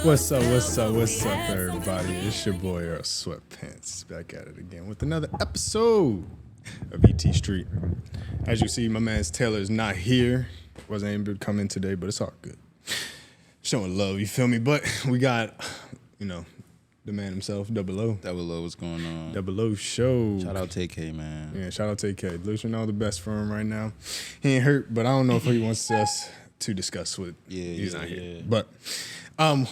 What's up, everybody? It's your boy Earl Sweatpants back at it again with another episode of ET Street. As you see, my man's Taylor is not here. Wasn't able to come in today, but it's all good. Showing love, you feel me? But we got, the man himself, Double O. Double O, what's going on? Double O show. Shout out TK, man. Yeah, shout out TK. Wishing all the best for him right now. He ain't hurt, but I don't know if he wants us to discuss what he's not here. But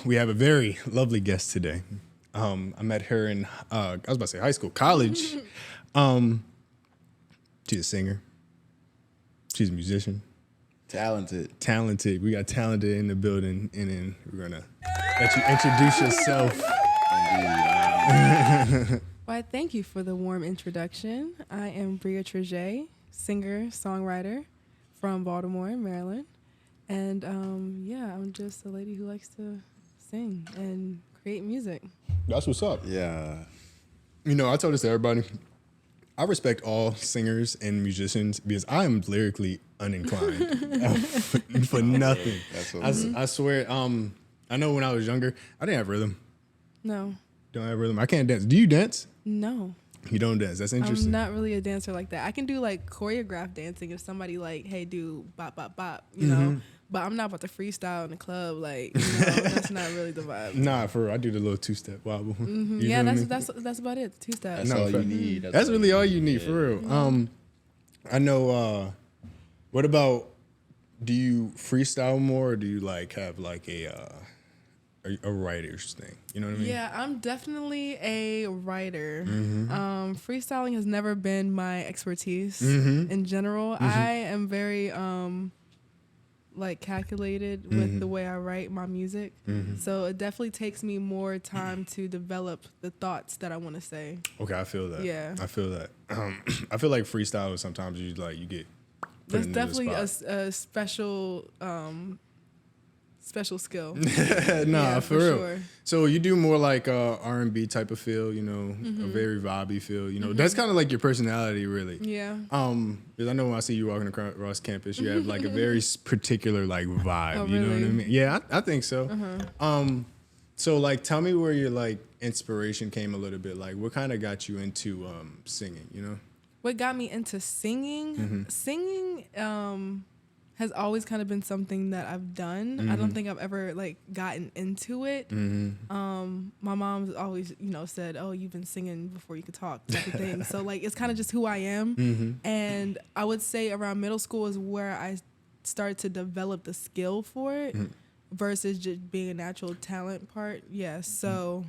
we have a very lovely guest today. I met her in, I was about to say high school, college. She's a singer. She's a musician. Talented. We got talented in the building, and then we're going to let you introduce yourself. Why, thank you for the warm introduction. I am Bria, singer, songwriter from Baltimore, Maryland. And I'm just a lady who likes to sing and create music. That's what's up. Yeah. I told this to everybody. I respect all singers and musicians because I am lyrically uninclined for nothing. I swear. I know when I was younger, I didn't have rhythm. No. Don't have rhythm. I can't dance. Do you dance? No. You don't dance. That's interesting. I'm not really a dancer like that. I can do like choreographed dancing if somebody like, hey, do bop, bop, bop, you know. But I'm not about to freestyle in the club. Like, that's not really the vibe. Nah, for real. I do the little two-step wobble. Mm-hmm. Yeah, that's about it. Two-step. That's all you need. That's really all you need, for real. Mm-hmm. I know. What about? Do you freestyle more, or do you like have like a writer's thing? You know what I mean? Yeah, I'm definitely a writer. Mm-hmm. Freestyling has never been my expertise in general. Mm-hmm. I am very calculated with the way I write my music. So it definitely takes me more time to develop the thoughts that I want to say. Okay, I feel that. Yeah. I feel that. I feel like freestyle sometimes you get put That's into definitely the spot. a special skill. Nah, for real. Sure. So you do more like R&B type of feel, a very vibey feel. That's kind of like your personality, really. Yeah. Because I know when I see you walking across campus, you have like a very particular like vibe. Oh, You know what I really? mean? Yeah, I think so. So like, tell me where your like inspiration came a little bit. Like, what kind of got you into singing? What got me into singing? Singing has always kind of been something that I've done. I don't think I've ever like gotten into it. My mom's always, said, "Oh, you've been singing before you could talk," type of thing. So like, it's kind of just who I am. And I would say around middle school is where I started to develop the skill for it versus just being a natural talent part. Yeah. So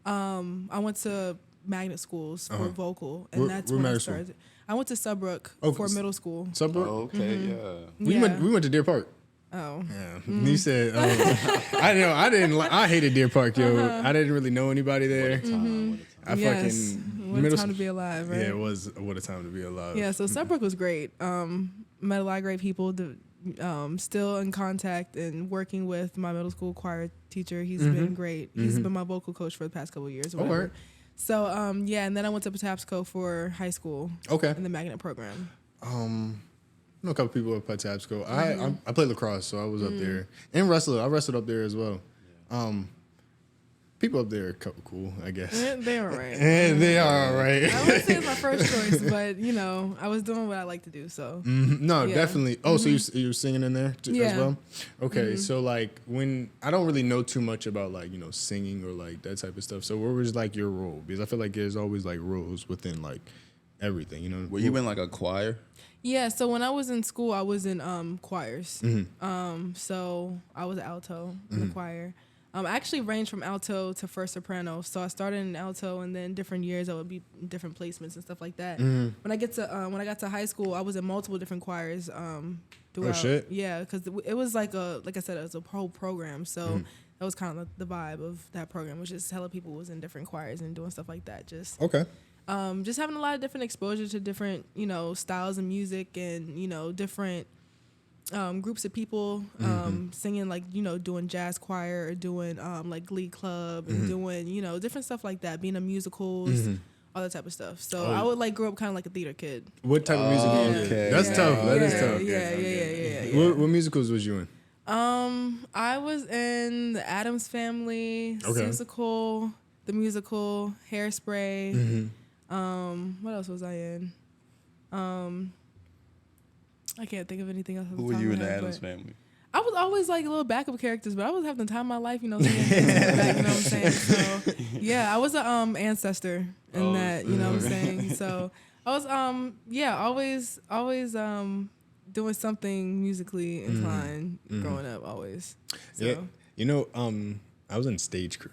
I went to magnet schools for vocal, and that's when I started. School? I went to Subbrook for middle school. Subbrook? Oh, okay, yeah. We went to Deer Park. Oh. Yeah. He said, I hated Deer Park, yo. I didn't really know anybody there. What a time. What a time to be alive, right? Yeah, it was. What a time to be alive. Yeah, so Subbrook was great. Met a lot of great people. Still in contact and working with my middle school choir teacher. He's been great. He's been my vocal coach for the past couple of years. Or whatever. So, and then I went to Patapsco for high school. Okay. In the magnet program. I know a couple people at Patapsco. I played lacrosse, so I was up there. And wrestled. I wrestled up there as well. People up there are cool, I guess. They're all right. They are all right. I wouldn't say it's my first choice, but, I was doing what I like to do, so. No, definitely. Oh, so you were singing in there as well? Okay, so, like, when I don't really know too much about, like, singing or, like, that type of stuff. So what was, like, your role? Because I feel like there's always, like, roles within, like, everything, Were you in, like, a choir? Yeah, so when I was in school, I was in choirs. So I was alto in the choir. I actually ranged from alto to first soprano. So I started in alto, and then different years I would be in different placements and stuff like that. When I got to high school, I was in multiple different choirs. Throughout. Oh shit! Yeah, because it was like I said, it was a whole program. So that was kind of the vibe of that program, which is hella people was in different choirs and doing stuff like that. Just having a lot of different exposure to different styles of music and different. Groups of people singing like doing jazz choir or doing like glee club and doing different stuff like that, being in musicals, all that type of stuff. So I would like grow up kind of like a theater kid. What type of music? Okay. That's tough. That is tough. Yeah. What musicals was you in? I was in the Addams Family, Okay. Seussical, the musical, Hairspray. Mm-hmm. What else was I in? I can't think of anything else. Who were you in the Addams Family? I was always like little backup characters, but I was having the time of my life, singing things like that, you know what I'm saying? So yeah, I was a ancestor in that, you know what I'm saying? So I was always doing something musically inclined growing up, always. So. Yeah, I was in stage crew.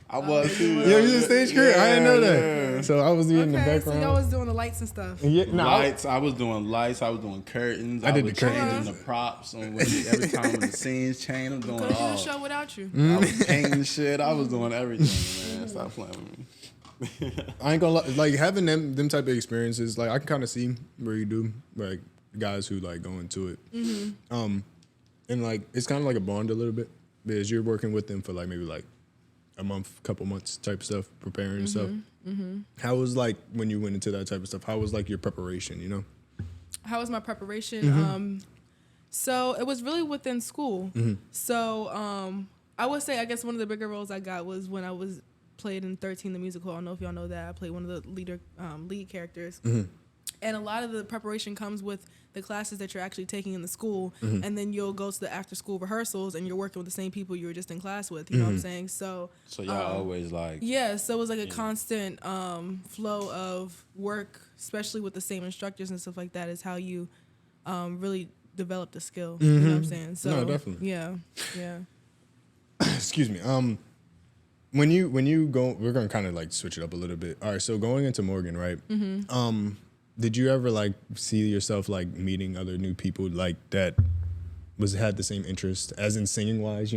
I was too. Yeah, you was in stage crew? I didn't know that. Yeah. So I was in the Okay, so background. y'all was doing the lights and stuff. Yeah, no, Lights. I was doing lights. I was doing curtains. I did was the curtains. changing the props on every time when the scenes change. I'm doing Couldn't do the all. show without you. I was painting shit. I was doing everything, man. Stop playing with me. I ain't gonna lie, like having them type of experiences, like I can kind of see where you do, like guys who like go into it, and like it's kind of like a bond a little bit because you're working with them for like maybe like a month, couple months type stuff, preparing and stuff. How was like when you went into that type of stuff? How was like your preparation? How was my preparation? So it was really within school. So I would say I guess one of the bigger roles I got was when I was played in 13 the musical. I don't know if y'all know that. I played one of the lead characters. And a lot of the preparation comes with the classes that you're actually taking in the school, and then you'll go to the after school rehearsals and you're working with the same people you were just in class with. You know what I'm saying? So y'all always like. yeah, so it was like a constant flow of work, especially with the same instructors and stuff like that, is how you really develop the skill. You know what I'm saying? So No, definitely. Yeah. Excuse me. When you go, we're gonna kind of like switch it up a little bit. All right, so going into Morgan, right? Did you ever like see yourself like meeting other new people like that had the same interest as in singing wise,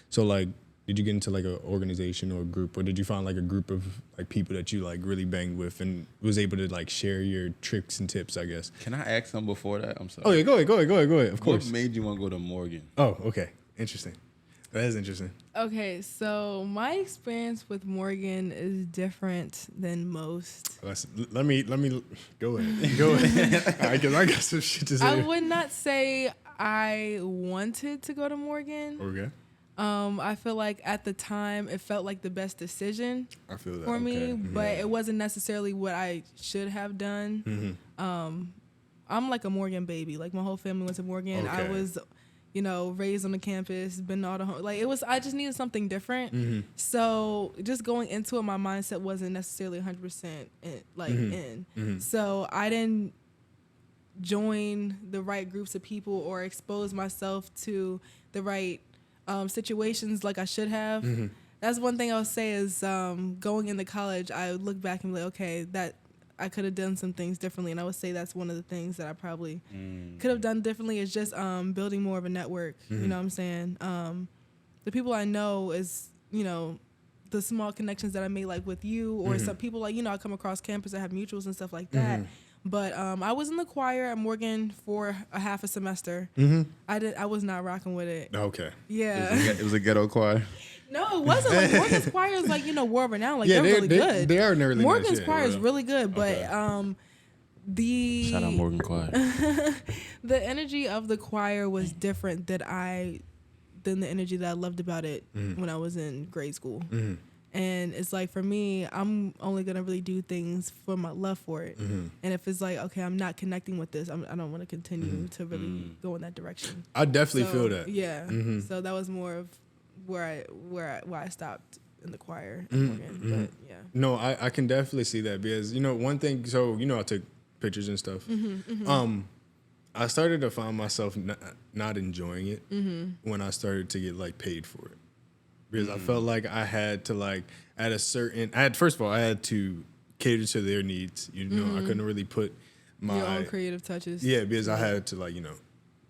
So like, did you get into like an organization or a group, or did you find like a group of like people that you like really banged with and was able to like share your tricks and tips, I guess? Can I ask something before that? I'm sorry. Oh yeah, go ahead. Of course. What made you want to go to Morgan? Oh, okay. Interesting. That is interesting. Okay, so my experience with Morgan is different than most. Let me go ahead. Go ahead. All right, because I got some shit to say. I would not say I wanted to go to Morgan. Okay. I feel like at the time it felt like the best decision I feel that for me, okay. but it wasn't necessarily what I should have done. I'm like a Morgan baby. Like my whole family went to Morgan. I Okay. was, raised on the campus, been all the home. Like it was, I just needed something different. So just going into it, my mindset wasn't necessarily 100% in. So I didn't join the right groups of people or expose myself to the right situations like I should have. That's one thing I would say is going into college, I would look back and be like, okay, that I could have done some things differently. And I would say that's one of the things that I probably could have done differently is just building more of a network. You know what I'm saying? The people I know is, the small connections that I made like with you or some people like, I come across campus that have mutuals and stuff like that. But I was in the choir at Morgan for a half a semester. I was not rocking with it. Okay. Yeah. It was a ghetto choir. No, it wasn't. Like Morgan's choir is like, world renowned. Like they're really good. They are really Morgan's nice, yeah. choir is really good, but the Shout out Morgan Choir. the energy of the choir was different than the energy that I loved about it when I was in grade school. And it's like, for me, I'm only going to really do things for my love for it. And if it's like, okay, I'm not connecting with this, I don't want to continue to really go in that direction. I definitely feel that. Yeah. So that was more of why I stopped in the choir at Morgan. But yeah. No, I can definitely see that because, one thing, so, I took pictures and stuff. I started to find myself not enjoying it when I started to get like paid for it. Because I felt like I had to first of all, I had to cater to their needs. I couldn't really put my your own creative touches. Yeah, because I had to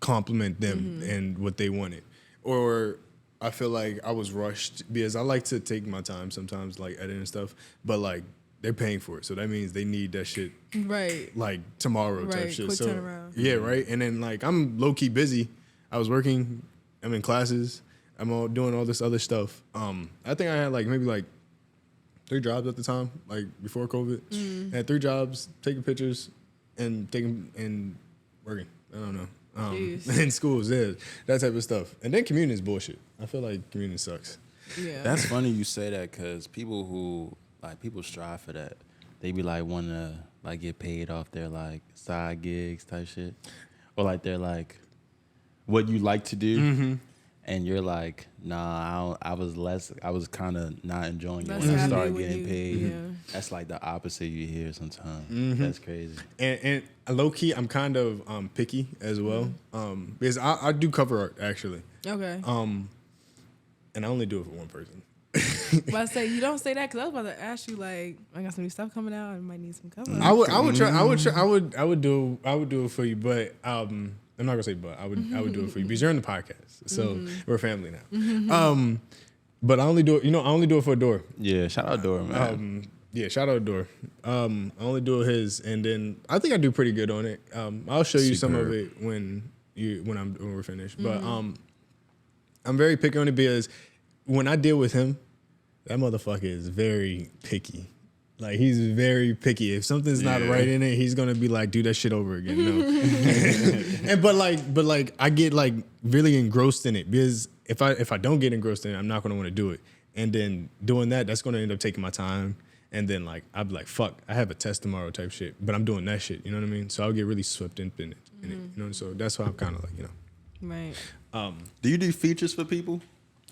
compliment them and what they wanted. Or I feel like I was rushed because I like to take my time sometimes, like editing stuff, but like they're paying for it. So that means they need that shit right like tomorrow type right. shit. Quick So turnaround. yeah, right. And then like I'm low key busy. I was working, I'm in classes. I'm all doing all this other stuff. I think I had like maybe like 3 jobs at the time, like before COVID. I had 3 jobs, taking pictures and working. I don't know. Jeez. in schools. Yeah, that type of stuff. And then communion is bullshit. I feel like communion sucks. Yeah. That's funny you say that because people strive for that. They be like wanting to like get paid off their like side gigs type shit, or like they're like what you like to do, and you're like, nah, I was kind of not enjoying it That's when I happy started when getting you- paid. yeah. That's like the opposite you hear sometimes. That's crazy. And low key, I'm kind of picky as well, because I do cover art actually, Okay. and I only do it for one person. But I say you don't say that because I was about to ask you like I got some new stuff coming out. I might need some cover. I would do it for you, but I'm not gonna say but I would do it for you because you're in the podcast, so we're family now. But I only do it. I only do it for Dora. Yeah, shout out Dora, man. Yeah, shout out Dora. I only do his, and then I think I do pretty good on it. I'll show you some of Superb. it when we're finished. But I'm very picky on it because when I deal with him, that motherfucker is very picky. Like he's very picky. If something's not right in it, he's gonna be like, "Do that shit over again." No. but like I get like really engrossed in it because if I don't get engrossed in it, I'm not gonna want to do it. And then doing that's gonna end up taking my time. And then like I'd be like, "Fuck, I have a test tomorrow," type shit. But I'm doing that shit. You know what I mean? So I'll get really swept in it. So that's why I'm kind of like Right. Do you do features for people?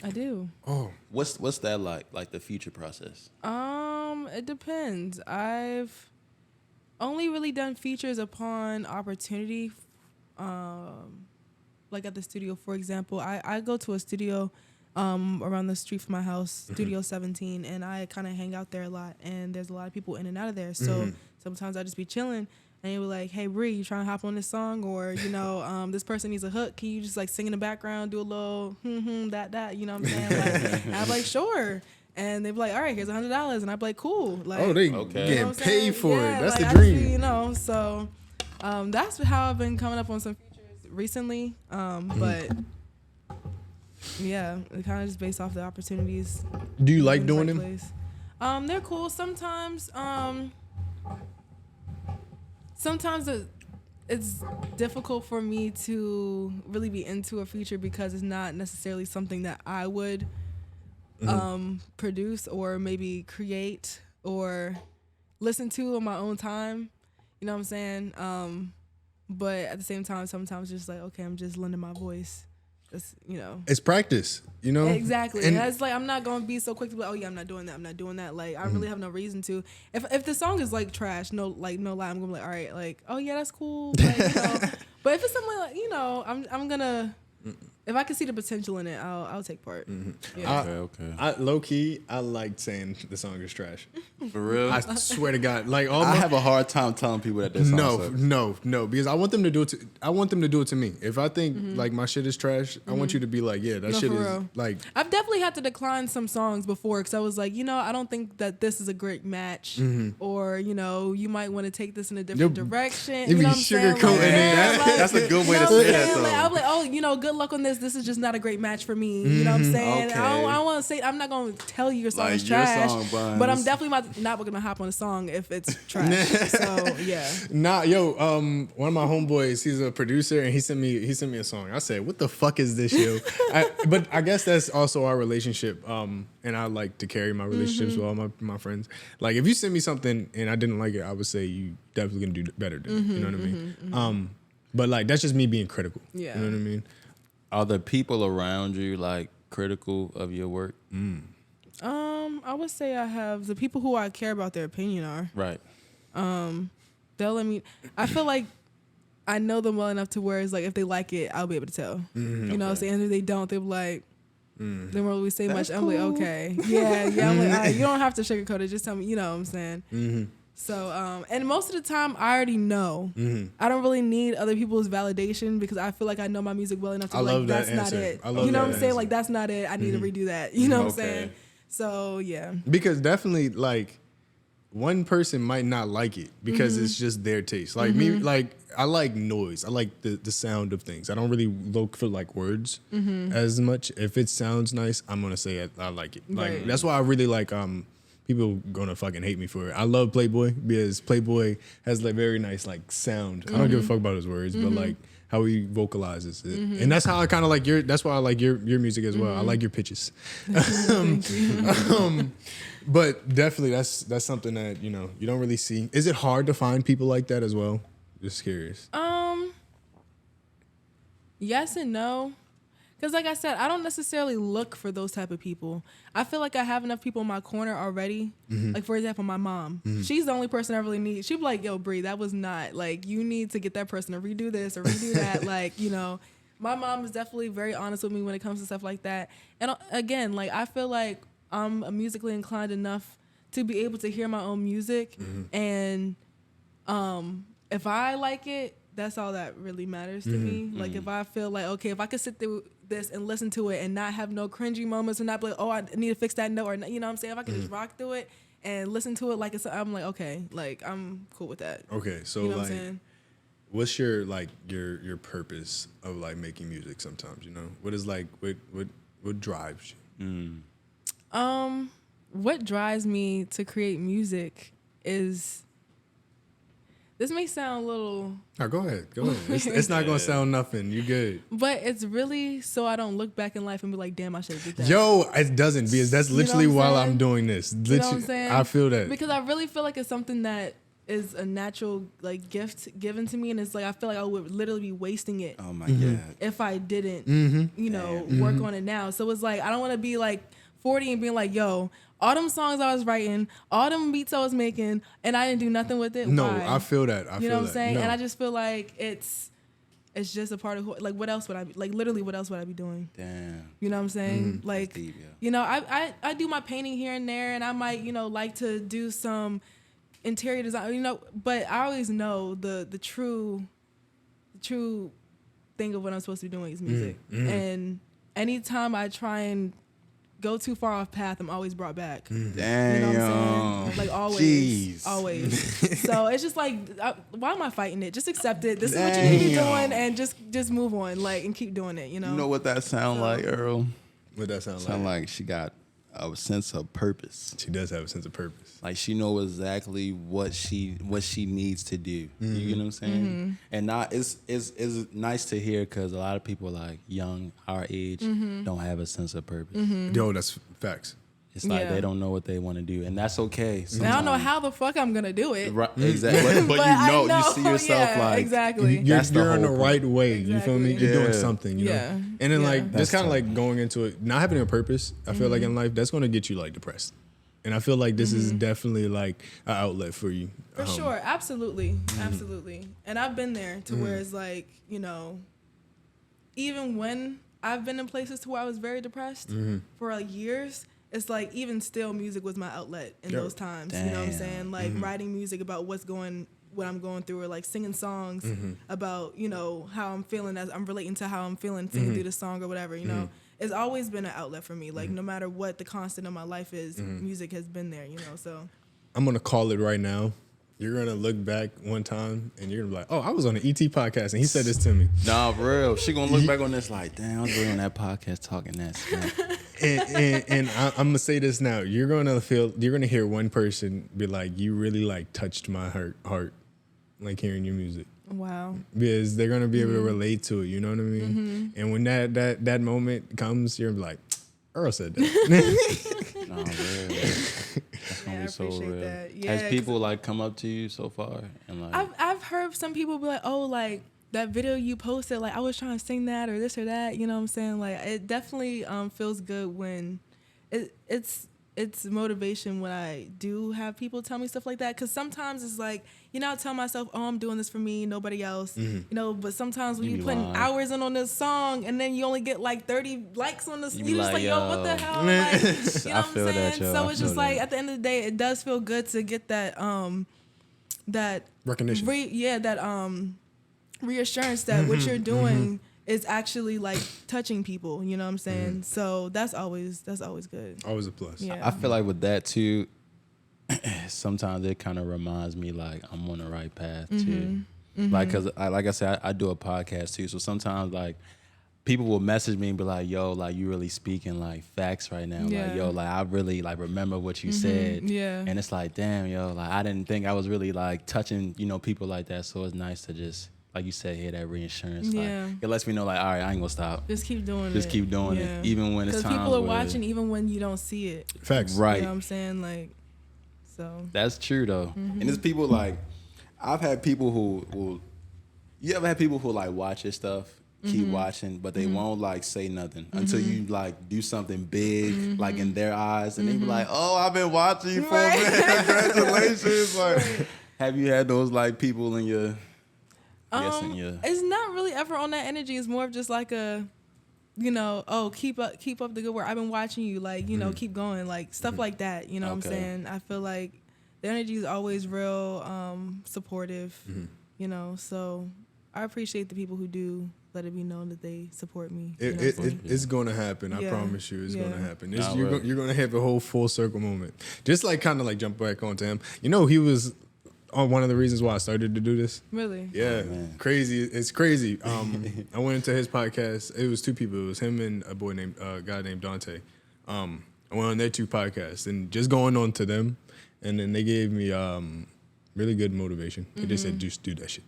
I do. Oh, What's that like? Like the feature process? It depends. I've only really done features upon opportunity. Like at the studio, for example, I go to a studio around the street from my house, Studio 17, and I kind of hang out there a lot. And there's a lot of people in and out of there. So sometimes I just be chilling. And you be like, "Hey, Bria, you trying to hop on this song?" Or, this person needs a hook. Can you just like sing in the background, do a little that, you know what I'm saying? Like, and I'm like, "Sure." And they be like, "All right, here's $100." And I'm like, "Cool." Like, they Okay. you know getting what I'm paid saying? for Yeah, it. That's like, the I dream. just, so that's how I've been coming up on some features recently. But yeah, it kind of just based off the opportunities. Do you like in the doing right them? place. They're cool. Sometimes it's difficult for me to really be into a feature because it's not necessarily something that I would produce or maybe create or listen to on my own time. You know what I'm saying? But at the same time, sometimes just like, okay, I'm just lending my voice. It's, It's practice, Exactly. And That's like I'm not gonna be so quick to be like, oh yeah, I'm not doing that. Like I really have no reason to. If the song is like trash, no lie, I'm gonna be like, all right, like, oh yeah, that's cool. Like, but if it's something like, I'm gonna, if I can see the potential in it, I'll take part. Yeah. Okay. I low key, I like saying the song is trash. For real? I swear to God, like I have a hard time telling people that their song sucks. no, because I want them to do it. I want them to do it to me. If I think like my shit is trash, I want you to be like, yeah, that No, shit for is real. like. I've definitely had to decline some songs before because I was like, I don't think that this is a great match, or you might want to take this in a different direction. you be know what I'm saying? sugarcoating it. That's a good way to what say I'm that, saying? though. Like, I'll be like, oh, good luck on this. This is just not a great match for me. You know what I'm saying? Okay. I don't want to say. I'm not going to tell you your song Like, is your trash, song, Brian, but I'm this- definitely not going to hop on a song if it's trash. So yeah. Nah, one of my homeboys, he's a producer, and he sent me a song. I said, "What the fuck is this, yo?" But I guess that's also our relationship. And I like to carry my relationships with all my friends. Like, if you send me something and I didn't like it, I would say you definitely gonna do better than it. You know what I mean? But like that's just me being critical. Yeah. You know what I mean? Are the people around you like critical of your work? I would say I have the people who I care about their opinion are. Right. They'll let me. I feel like I know them well enough to where it's like if they like it, I'll be able to tell. You know what I'm saying? And if they don't, they'll be like, they won't really say much. I'm like, okay, yeah. I'm like, all right, you don't have to sugarcoat it. Just tell me. You know what I'm saying? So, and most of the time, I already know. I don't really need other people's validation because I feel like I know my music well enough to be I love like, that that's not answer. it. I love You know that what I'm saying? answer. Like, that's not it. I need to redo that. You know what I'm Okay. saying? So, yeah. Because definitely, like, one person might not like it because it's just their taste. Like me, like I like noise. I like the sound of things. I don't really look for like words as much. If it sounds nice, I'm gonna say I like it. Like Right. that's why I really like people gonna fucking hate me for it. I love Playboy because Playboy has like very nice like sound. I don't give a fuck about his words, but like how he vocalizes it, and that's how I kind of like your. That's why I like your music as well. I like your pitches. But definitely that's something that you don't really see. Is it hard to find people like that as well? Just curious. Yes and no. Because like I said, I don't necessarily look for those type of people. I feel like I have enough people in my corner already. Like, for example, my mom. She's the only person I really need. She'd be like, yo, Brie, that was not, like, you need to get that person to redo this or redo that. Like, my mom is definitely very honest with me when it comes to stuff like that. And again, like, I feel like I'm musically inclined enough to be able to hear my own music. And if I like it, that's all that really matters to me. Like, if I feel like, okay, if I could sit through this and listen to it and not have no cringy moments and not be like, oh, I need to fix that note, or you know what I'm saying? If I could just rock through it and listen to it like it's, I'm like, okay, like, I'm cool with that. Okay, so You know like, what I'm saying? what's your like your purpose of like making music? Sometimes what is like what drives you? What drives me to create music is, this may sound a little, Oh, go ahead. It's not gonna sound nothing. You good? but it's really so I don't look back in life and be like, damn, I should have did that. Yo, it doesn't because that's You know literally what I'm while saying? I'm doing this. You know what I'm Literally, saying? I feel that. Because I really feel like it's something that is a natural like gift given to me, and it's like I feel like I would literally be wasting it Oh my god. if I didn't, work on it now. So it's like I don't want to be like 40 and being like, yo, all them songs I was writing, all them beats I was making, and I didn't do nothing with it. No, Why? I feel that. You know what I'm that. saying? No. And I just feel like it's just a part of like what else would I be like? Literally, what else would I be doing? Damn. You know what I'm saying? Like, deep, yeah. I do my painting here and there, and I might, like to do some interior design, but I always know the true thing of what I'm supposed to be doing is music. And anytime I try and go too far off path, I'm always brought back. Damn. You know what I'm saying? Like always. Jeez. Always. So it's just like, why am I fighting it? Just accept it. This is what you need to be doing, and just move on, like, and keep doing it, You know what that sound like, Earl? What that sound Sound like she got a sense of purpose. She does have a sense of purpose. Like she knows exactly what she needs to do. You know what I'm saying? And not it's nice to hear because a lot of people like young our age don't have a sense of purpose. Yo, that's facts. It's like Yeah. they don't know what they want to do, and that's okay. And I don't know how the fuck I'm gonna do it. Right, exactly. But I you see yourself yeah, like exactly. You're That's the in the whole right way. You feel me? Exactly. You're doing Yeah. something. You know? Yeah. And then Yeah. like That's just kind of tough. like going into it, not having a purpose. I feel like in life that's gonna get you like depressed. And I feel like this is definitely like an outlet for you. For sure, absolutely, absolutely. And I've been there to where it's like, even when I've been in places to where I was very depressed for like years, it's like even still music was my outlet in those times. You know what I'm Damn. saying? Like writing music about what I'm going through, or like singing songs about, how I'm feeling as I'm relating to how I'm feeling, singing through the song or whatever, It's always been an outlet for me. Like no matter what the constant of my life is, music has been there, so. I'm gonna call it right now. You're gonna look back one time and you're gonna be like, "Oh, I was on the ET podcast and he said this to me." nah, for real. She gonna look back on this like, damn, I was really on that podcast talking that stuff. and I'm gonna say this now. You're gonna hear one person be like, "You really like touched my heart, like hearing your music." Wow. Because they're gonna be able to relate to it. You know what I mean? And when that moment comes, you're like, "Earl said that." Nah, real. That's gonna Yeah, I be so appreciate real. that. Yeah, Has 'cause people like come up to you so far and like I've heard some people be like, oh, like that video you posted, like I was trying to sing that or this or that. You know what I'm saying? Like it definitely feels good when it's motivation when I do have people tell me stuff like that. Because sometimes it's like, I tell myself, oh, I'm doing this for me, nobody else. But sometimes when You you be putting lying. hours in on this song and then you only get like 30 likes on this, You you be just like, like, yo, what the yo. hell? Like, you know I what I'm feel that, saying? yo. So I it's just feel like that. at the end of the day, it does feel good to get that that Recognition. reassurance that what you're doing is actually like touching people. You know what I'm saying? So that's always good. Always a plus. Yeah. I feel like with that too, sometimes it kind of reminds me like I'm on the right path too. Like, cause like I said, I do a podcast too. So sometimes like people will message me and be like, yo, like you really speaking like facts right now. Yeah. Like, yo, like I really like remember what you said. Yeah. And it's like, damn, yo, like I didn't think I was really like touching, people like that. So it's nice to just, like you said, hear that reassurance. Yeah. Like, it lets me know like, all right, I ain't gonna stop. Just keep doing it. Just keep doing it. Even when it's Because times people are where- watching even when you don't see it. Facts. Right. You know what I'm saying? Like, so. That's true though. And it's people like, I've had people who will, you ever had people who like watch your stuff, keep watching, but they won't like say nothing until you like do something big, like in their eyes, and they be like, "Oh, I've been watching you for a minute. Congratulations!" Like, have you had those like people in your? It's not really ever on that energy. It's more of just like a, keep up the good work. I've been watching you, like, keep going, like stuff like that. You know what I'm Okay. saying? I feel like the energy is always real supportive. So I appreciate the people who do let it be known that they support me. It's going to happen. I Yeah. promise you, it's going to Yeah. happen. Nah, You're really. going to have a whole full circle moment. Just like kind of like jump back onto him. He was on one of the reasons why I started to do this. Really? Yeah, man. crazy. It's crazy. I went into his podcast. It was two people. It was him and a guy named Dante. I went on their two podcasts and just going on to them, and then they gave me really good motivation. They just said, just do that shit.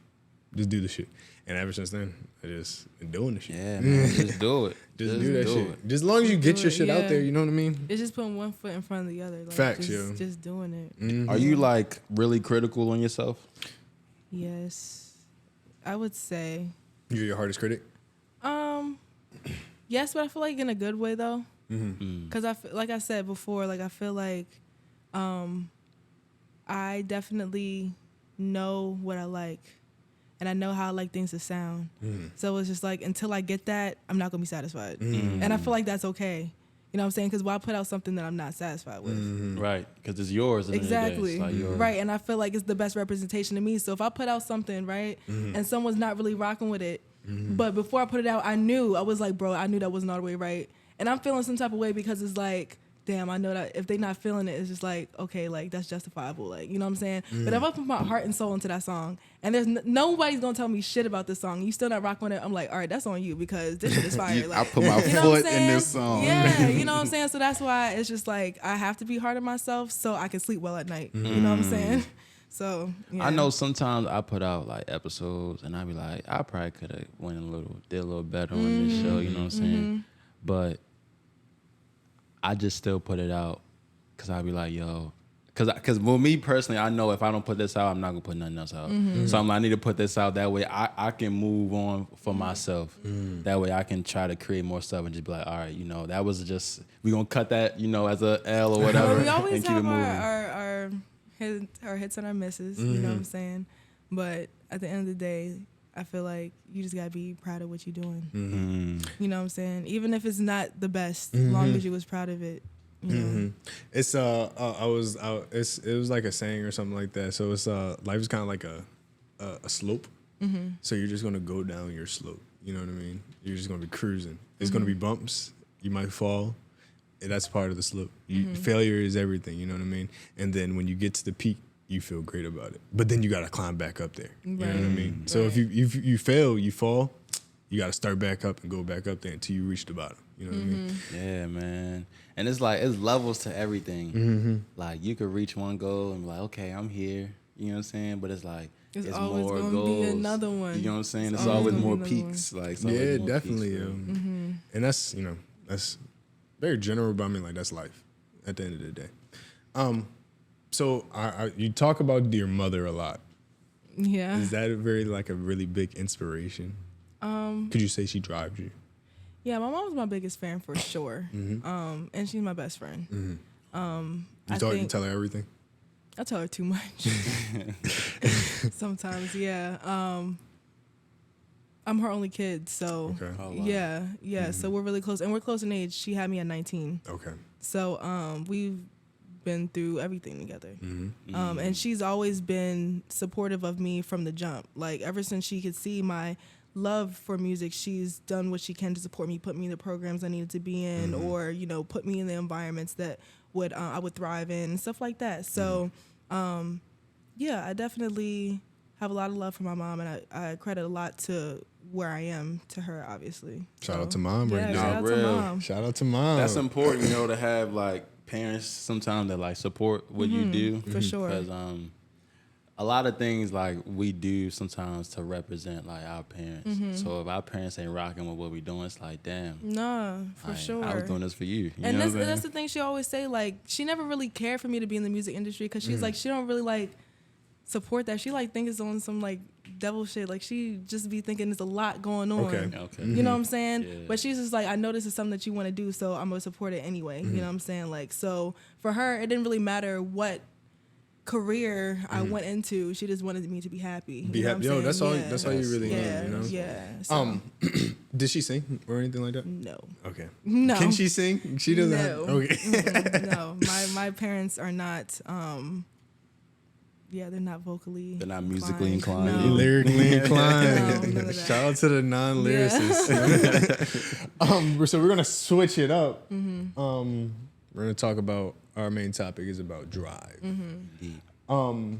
Just do the shit. And ever since then, I just been doing the shit. Yeah, man, just do it. Just do that shit. it. Just as long as you get your shit out yeah. there, you know what I mean? It's just putting one foot in front of the other. Like, Facts, just, yo. Just doing it. Are you like really critical on yourself? Yes, I would say. You're your hardest critic? Yes, but I feel like in a good way though. Mm. Because like I said before, like I feel like I definitely know what I like, and I know how I like things to sound. So it's just like until I get that, I'm not gonna be satisfied, and I feel like that's okay. You know what I'm saying? Because why put out something that I'm not satisfied with? Right, because it's yours. at the end of the day. Exactly. It's like yours. Right. And I feel like it's the best representation of me. So if I put out something, right, and someone's not really rocking with it, but before I put it out, I was like, bro, I knew that wasn't all the way right. And I'm feeling some type of way because it's like, damn, I know that if they not feeling it, it's just like, okay, like that's justifiable. Like, you know what I'm saying? But if I put my heart and soul into that song and there's nobody's going to tell me shit about this song, you still not rocking with it, I'm like, all right, that's on you because this shit is fire. Like, I put my you know what I'm foot in this saying? song. Yeah, you know what I'm saying? So that's why it's just like I have to be hard on myself so I can sleep well at night. You know what I'm saying? So yeah. I know sometimes I put out like episodes and I be like, I probably could have did a little better on this show, you know what I'm saying? But I just still put it out because I be like, yo, because with me personally, I know if I don't put this out, I'm not gonna put nothing else out. So I need to put this out that way I can move on for myself. That way I can try to create more stuff and just be like, all right, that was just we gonna cut that, as a L or whatever. Well, we and always keep it have moving. our hits and our misses, you know what I'm saying? But at the end of the day, I feel like you just gotta be proud of what you're doing. You know what I'm saying? Even if it's not the best, as long as you was proud of it. You know? It's it was like a saying or something like that. So it's life is kind of like a slope. So you're just gonna go down your slope. You know what I mean? You're just gonna be cruising. It's gonna be bumps. You might fall. And that's part of the slope. Failure is everything. You know what I mean? And then when you get to the peak, you feel great about it. But then you gotta climb back up there. You know what I mean? So if you fail, you fall. You gotta start back up and go back up there until you reach the bottom. You know what I mean? Yeah, man. And it's like, it's levels to everything. Like, you could reach one goal and be like, okay, I'm here. You know what I'm saying? But it's like, It's it's always more gonna goals. be another one. You know what I'm saying? It's It's always always gonna more be another one. peaks. Like, it's always Yeah, more definitely. peaks, man. And that's very general, but I mean, like, that's life at the end of the day. So you talk about your mother a lot. Yeah. Is that a really big inspiration? Could you say she drives you? Yeah, my mom's my biggest fan for sure. And she's my best friend. You tell her everything? I tell her too much. Sometimes, yeah. I'm her only kid, so Okay. Oh, wow. yeah. So we're really close, and we're close in age. She had me at 19, Okay. so we've been through everything together. And she's always been supportive of me from the jump. Like ever since she could see my love for music, she's done what she can to support me, put me in the programs I needed to be in, or put me in the environments that I would thrive in and stuff like that. So, yeah, I definitely have a lot of love for my mom, and I credit a lot to where I am to her, obviously. Shout out to mom right Yeah, now. shout out to Real. mom. Shout out to mom. That's important, to have like parents sometimes that like support what you do. For sure. Because a lot of things like we do sometimes to represent like our parents. So if our parents ain't rocking with what we doing, it's like, damn. Nah, for like, sure. I was doing this for you. And know what I'm that's saying? the thing she always say. Like, she never really cared for me to be in the music industry because she's like, she don't really like support that. She like think it's on some like devil shit. Like, she just be thinking there's a lot going on. Okay. You know what I'm saying? Yeah. But she's just like, I know this is something that you want to do, so I'm gonna support it anyway. You know what I'm saying? Like, so for her, it didn't really matter what career I went into. She just wanted me to be happy. Be You know happy. what I'm Yo, that's saying? all. That's all you really Yeah, need. You know. yeah. So, Did she sing or anything like that? no. Okay. No. Can she sing? She doesn't. Have, No. okay. No, my parents are not. They're not vocally. They're not musically inclined. No. Lyrically inclined. No, none of that. Shout out to the non-lyricists. So we're gonna switch it up. Mm-hmm. We're gonna talk about our main topic is about drive. Mm-hmm.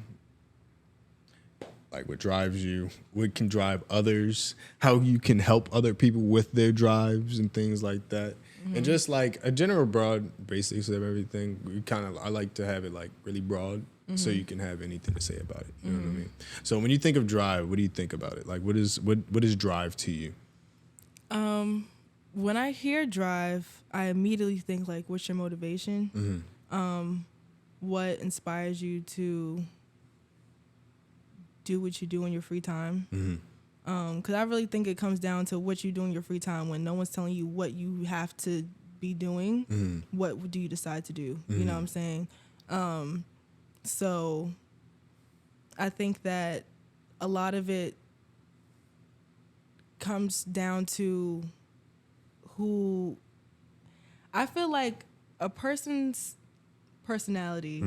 Like what drives you, what can drive others, how you can help other people with their drives and things like that. Mm-hmm. And just like a general broad basics of everything. I like to have it like really broad so you can have anything to say about it. You know what I mean? So when you think of drive, what do you think about it? Like what is drive to you? When I hear drive, I immediately think like, what's your motivation? What inspires you to do what you do in your free time? Because I really think it comes down to what you do in your free time when no one's telling you what you have to be doing. What do you decide to do? You know what I'm saying? So I think that a lot of it comes down to who. I feel like a person's personality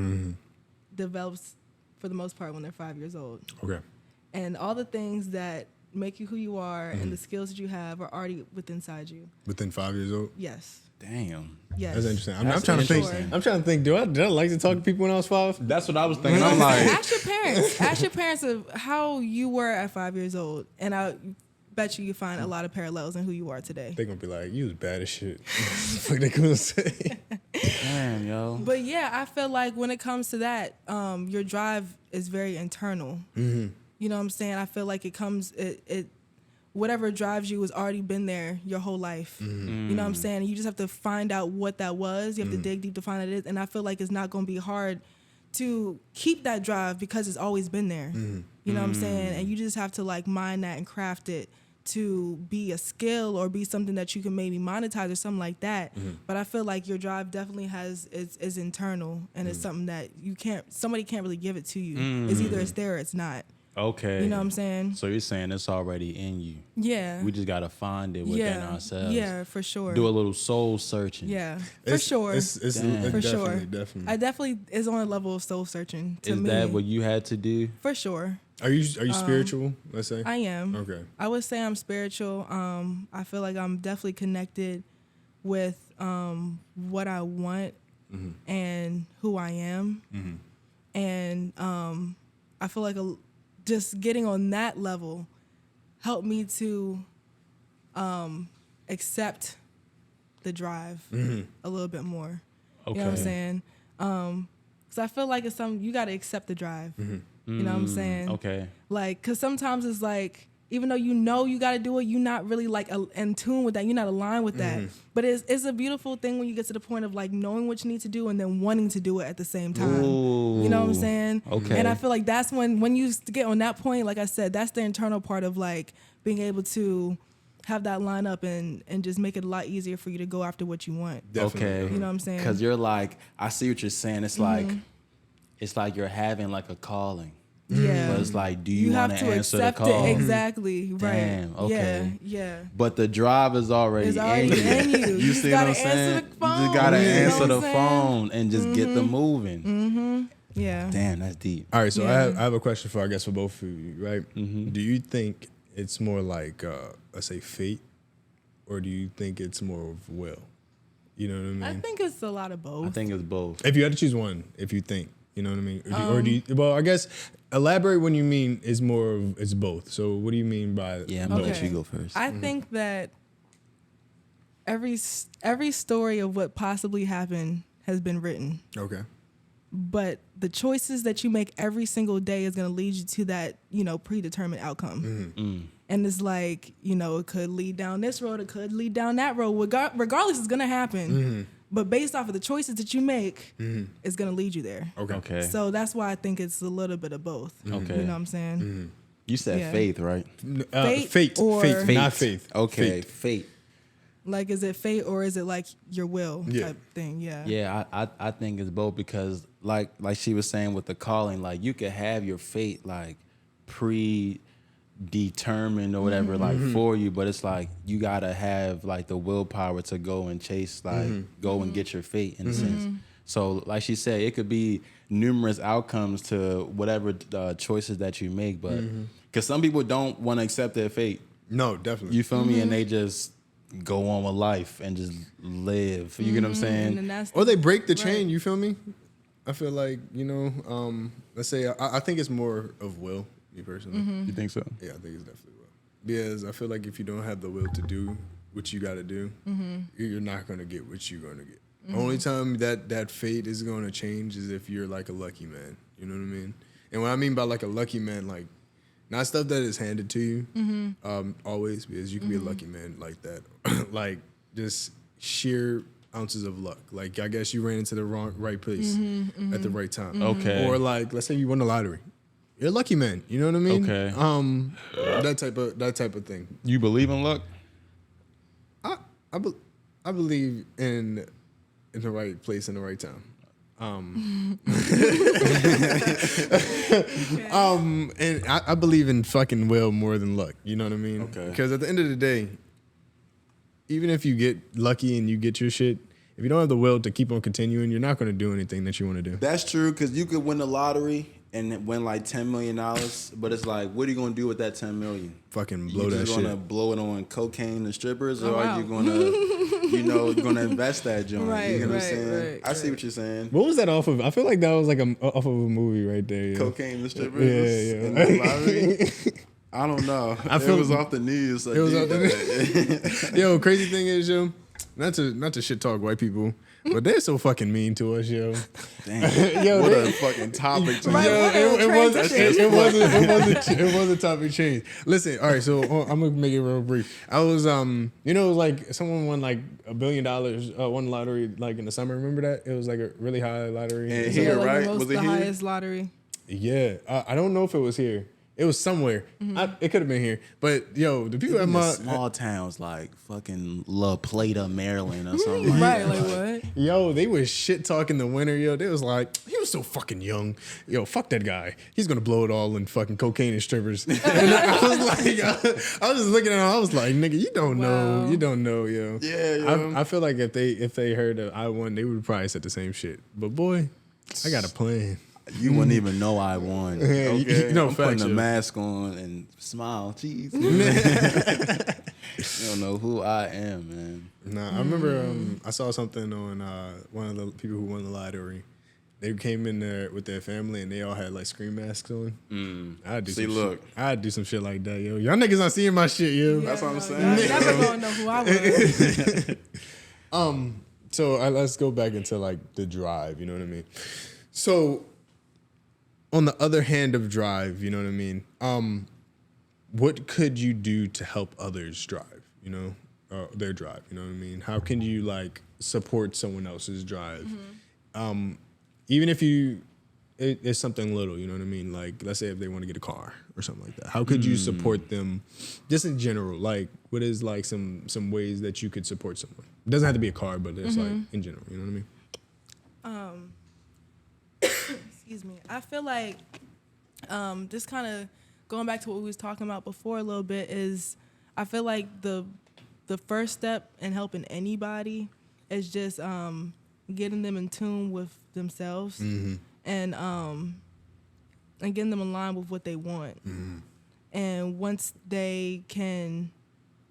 develops for the most part when they're 5 years old. Okay. And all the things that make you who you are and the skills that you have are already inside you. Within 5 years old? Yes. Damn. Yes. That's interesting. I'm That's trying to think. interesting. I'm trying to think. Did I like to talk to people when I was 5? That's what I was thinking. I'm like, Ask your parents. Ask your parents of how you were at 5 years old, and I bet you find a lot of parallels in who you are today. They're gonna be like, "You was bad as shit." What they gonna say? damn, yo. But yeah, I feel like when it comes to that, your drive is very internal. You know what I'm saying? I feel like it whatever drives you has already been there your whole life. You know what I'm saying? You just have to find out what that was. You have to dig deep to find out it is. And I feel like it's not going to be hard to keep that drive because it's always been there. You know what I'm saying? And you just have to like mine that and craft it to be a skill or be something that you can maybe monetize or something like that. But I feel like your drive definitely is internal, and it's something that somebody can't really give it to you. It's either it's there or it's not. Okay. You know what I'm saying? So you're saying it's already in you. Yeah. We just got to find it within ourselves. Yeah, for sure. Do a little soul searching. Yeah, for sure. It's Damn. For definitely, sure. definitely. I definitely is on a level of soul searching to Is me. that what you had to do? For sure. Are you spiritual? Let's say. I am. Okay. I would say I'm spiritual. I feel like I'm definitely connected with what I want and who I am. And I feel like just getting on that level helped me to accept the drive a little bit more. Okay. You know what I'm saying? Because I feel like it's something you got to accept the drive. You know what I'm saying? Okay. Like, because sometimes it's like, even though you got to do it, you're not really like in tune with that. You're not aligned with that. But it's a beautiful thing when you get to the point of like knowing what you need to do and then wanting to do it at the same time. Ooh. You know what I'm saying? Okay. And I feel like that's when you get on that point, like I said, that's the internal part of like being able to have that line up and just make it a lot easier for you to go after what you want. Definitely. Okay. You know what I'm saying? Because you're like, I see what you're saying. It's like you're having like a calling. Yeah. But it's like, do you want have to to answer the accept call? it. Exactly. Right. Damn, okay. Yeah. But the drive is already, It's already in you. You You see just what I'm gotta saying? answer the phone. You just gotta You know answer what the I'm saying? phone and just get them moving. Yeah. Damn, that's deep. All right. So Yeah. I have a question for both of you, right? Do you think it's more like let's say fate, or do you think it's more of will? You know what I mean? I think it's a lot of both. I think it's both. If you had to choose one, if you think You know what I mean? Or do you, well, I guess elaborate when you mean is more of it's both. So what do you mean by Yeah, I'm gonna let you go first. I think that every story of what possibly happened has been written. Okay. But the choices that you make every single day is going to lead you to that, predetermined outcome. And it's like, it could lead down this road, it could lead down that road. Regardless, it's going to happen. But based off of the choices that you make, it's going to lead you there. Okay. So that's why I think it's a little bit of both. Okay. You know what I'm saying? You said faith, right? Fate or- faith, not faith. Okay, fate. Like, is it fate or is it like your will type thing? Yeah. Yeah, I think it's both because like she was saying with the calling, like you could have your fate like predetermined or whatever like for you, but it's like you gotta have like the willpower to go and chase, like go and get your fate in a sense. So like she said, it could be numerous outcomes to whatever choices that you make, but because some people don't want to accept their fate. No, definitely. You feel me? And they just go on with life and just live. You get what I'm saying? And that's Or they break the chain, right. you feel me? I feel like, let's say, I think it's more of will, me personally. You think so? Yeah, I think it's definitely will. Because I feel like if you don't have the will to do what you got to do, you're not going to get what you're going to get. Only time that fate is going to change is if you're like a lucky man. You know what I mean? And what I mean by like a lucky man, like, not stuff that is handed to you always, because you can be a lucky man like that. Like, just sheer ounces of luck. Like, I guess you ran into the right place at the right time. Okay. Or like, let's say you won the lottery. You're a lucky man. You know what I mean? Okay. That type of thing. You believe in luck? I believe in the right place in the right time. And I believe in fucking will more than luck. You know what I mean? Okay. Because at the end of the day, even if you get lucky and you get your shit, if you don't have the will to keep on continuing, you're not going to do anything that you want to do. That's true, because you could win the lottery and win like $10 million, but it's like, what are you going to do with that $10 million? Fucking blow You that just shit. going to blow it on cocaine and strippers, or Oh, are wow. you going to, you're going to invest that joint? Right, you know what I'm right, saying? right, I see what you're saying. What was that off of? I feel like that was like off of a movie right there. Yeah. Cocaine and strippers Yeah. and the lottery? I don't know. It was off the news. Like, It was off the news. Yo, crazy thing is, yo, not to shit talk white people, but they're so fucking mean to us, yo. Damn. Yo, What they- a fucking topic to Right, Yo, what a transition. it was a topic change. Listen, all right, so I'm gonna make it real brief. I was, it was like someone won like $1 billion, won lottery like in the summer. Remember that? It was like a really high lottery. And Yeah, here, like right? The Was it the here? highest lottery. Yeah, I don't know if it was here. It was somewhere. It could have been here, but yo, the people at In my small towns like fucking La Plata, Maryland, or something like Right, that. like what? Yo, they was shit talking the winner, yo. They was like, he was so fucking young. Yo, fuck that guy. He's gonna blow it all in fucking cocaine and strippers. And I was like, I was just looking at him, I was like, nigga, you don't know. Wow. You don't know, yo. Yeah, yo. I feel like if they heard that I won, they would probably said the same shit. But boy, I got a plan. You wouldn't even know I won. Yeah, Okay, no, I'm putting facts, a yo. mask on and smile. Jeez, you don't know who I am, man. Nah, I remember I saw something on one of the people who won the lottery. They came in there with their family and they all had like screen masks on. I'd do See, some look. shit. I'd do some shit like that, yo. Y'all niggas not seeing my shit, yo. That's what I'm No, saying. y'all never gonna know who I was. So let's go back into like the drive. You know what I mean? So on the other hand of drive, you know what I mean? What could you do to help others drive? You know, their drive. You know what I mean? How can you like support someone else's drive? Even if it's something little. You know what I mean? Like let's say if they want to get a car or something like that. How could you support them? Just in general, like what is like some ways that you could support someone? It doesn't have to be a car, but it's like in general. You know what I mean? Excuse me. I feel like just kind of going back to what we was talking about before a little bit is I feel like the first step in helping anybody is just getting them in tune with themselves and getting them in line with what they want. And once they can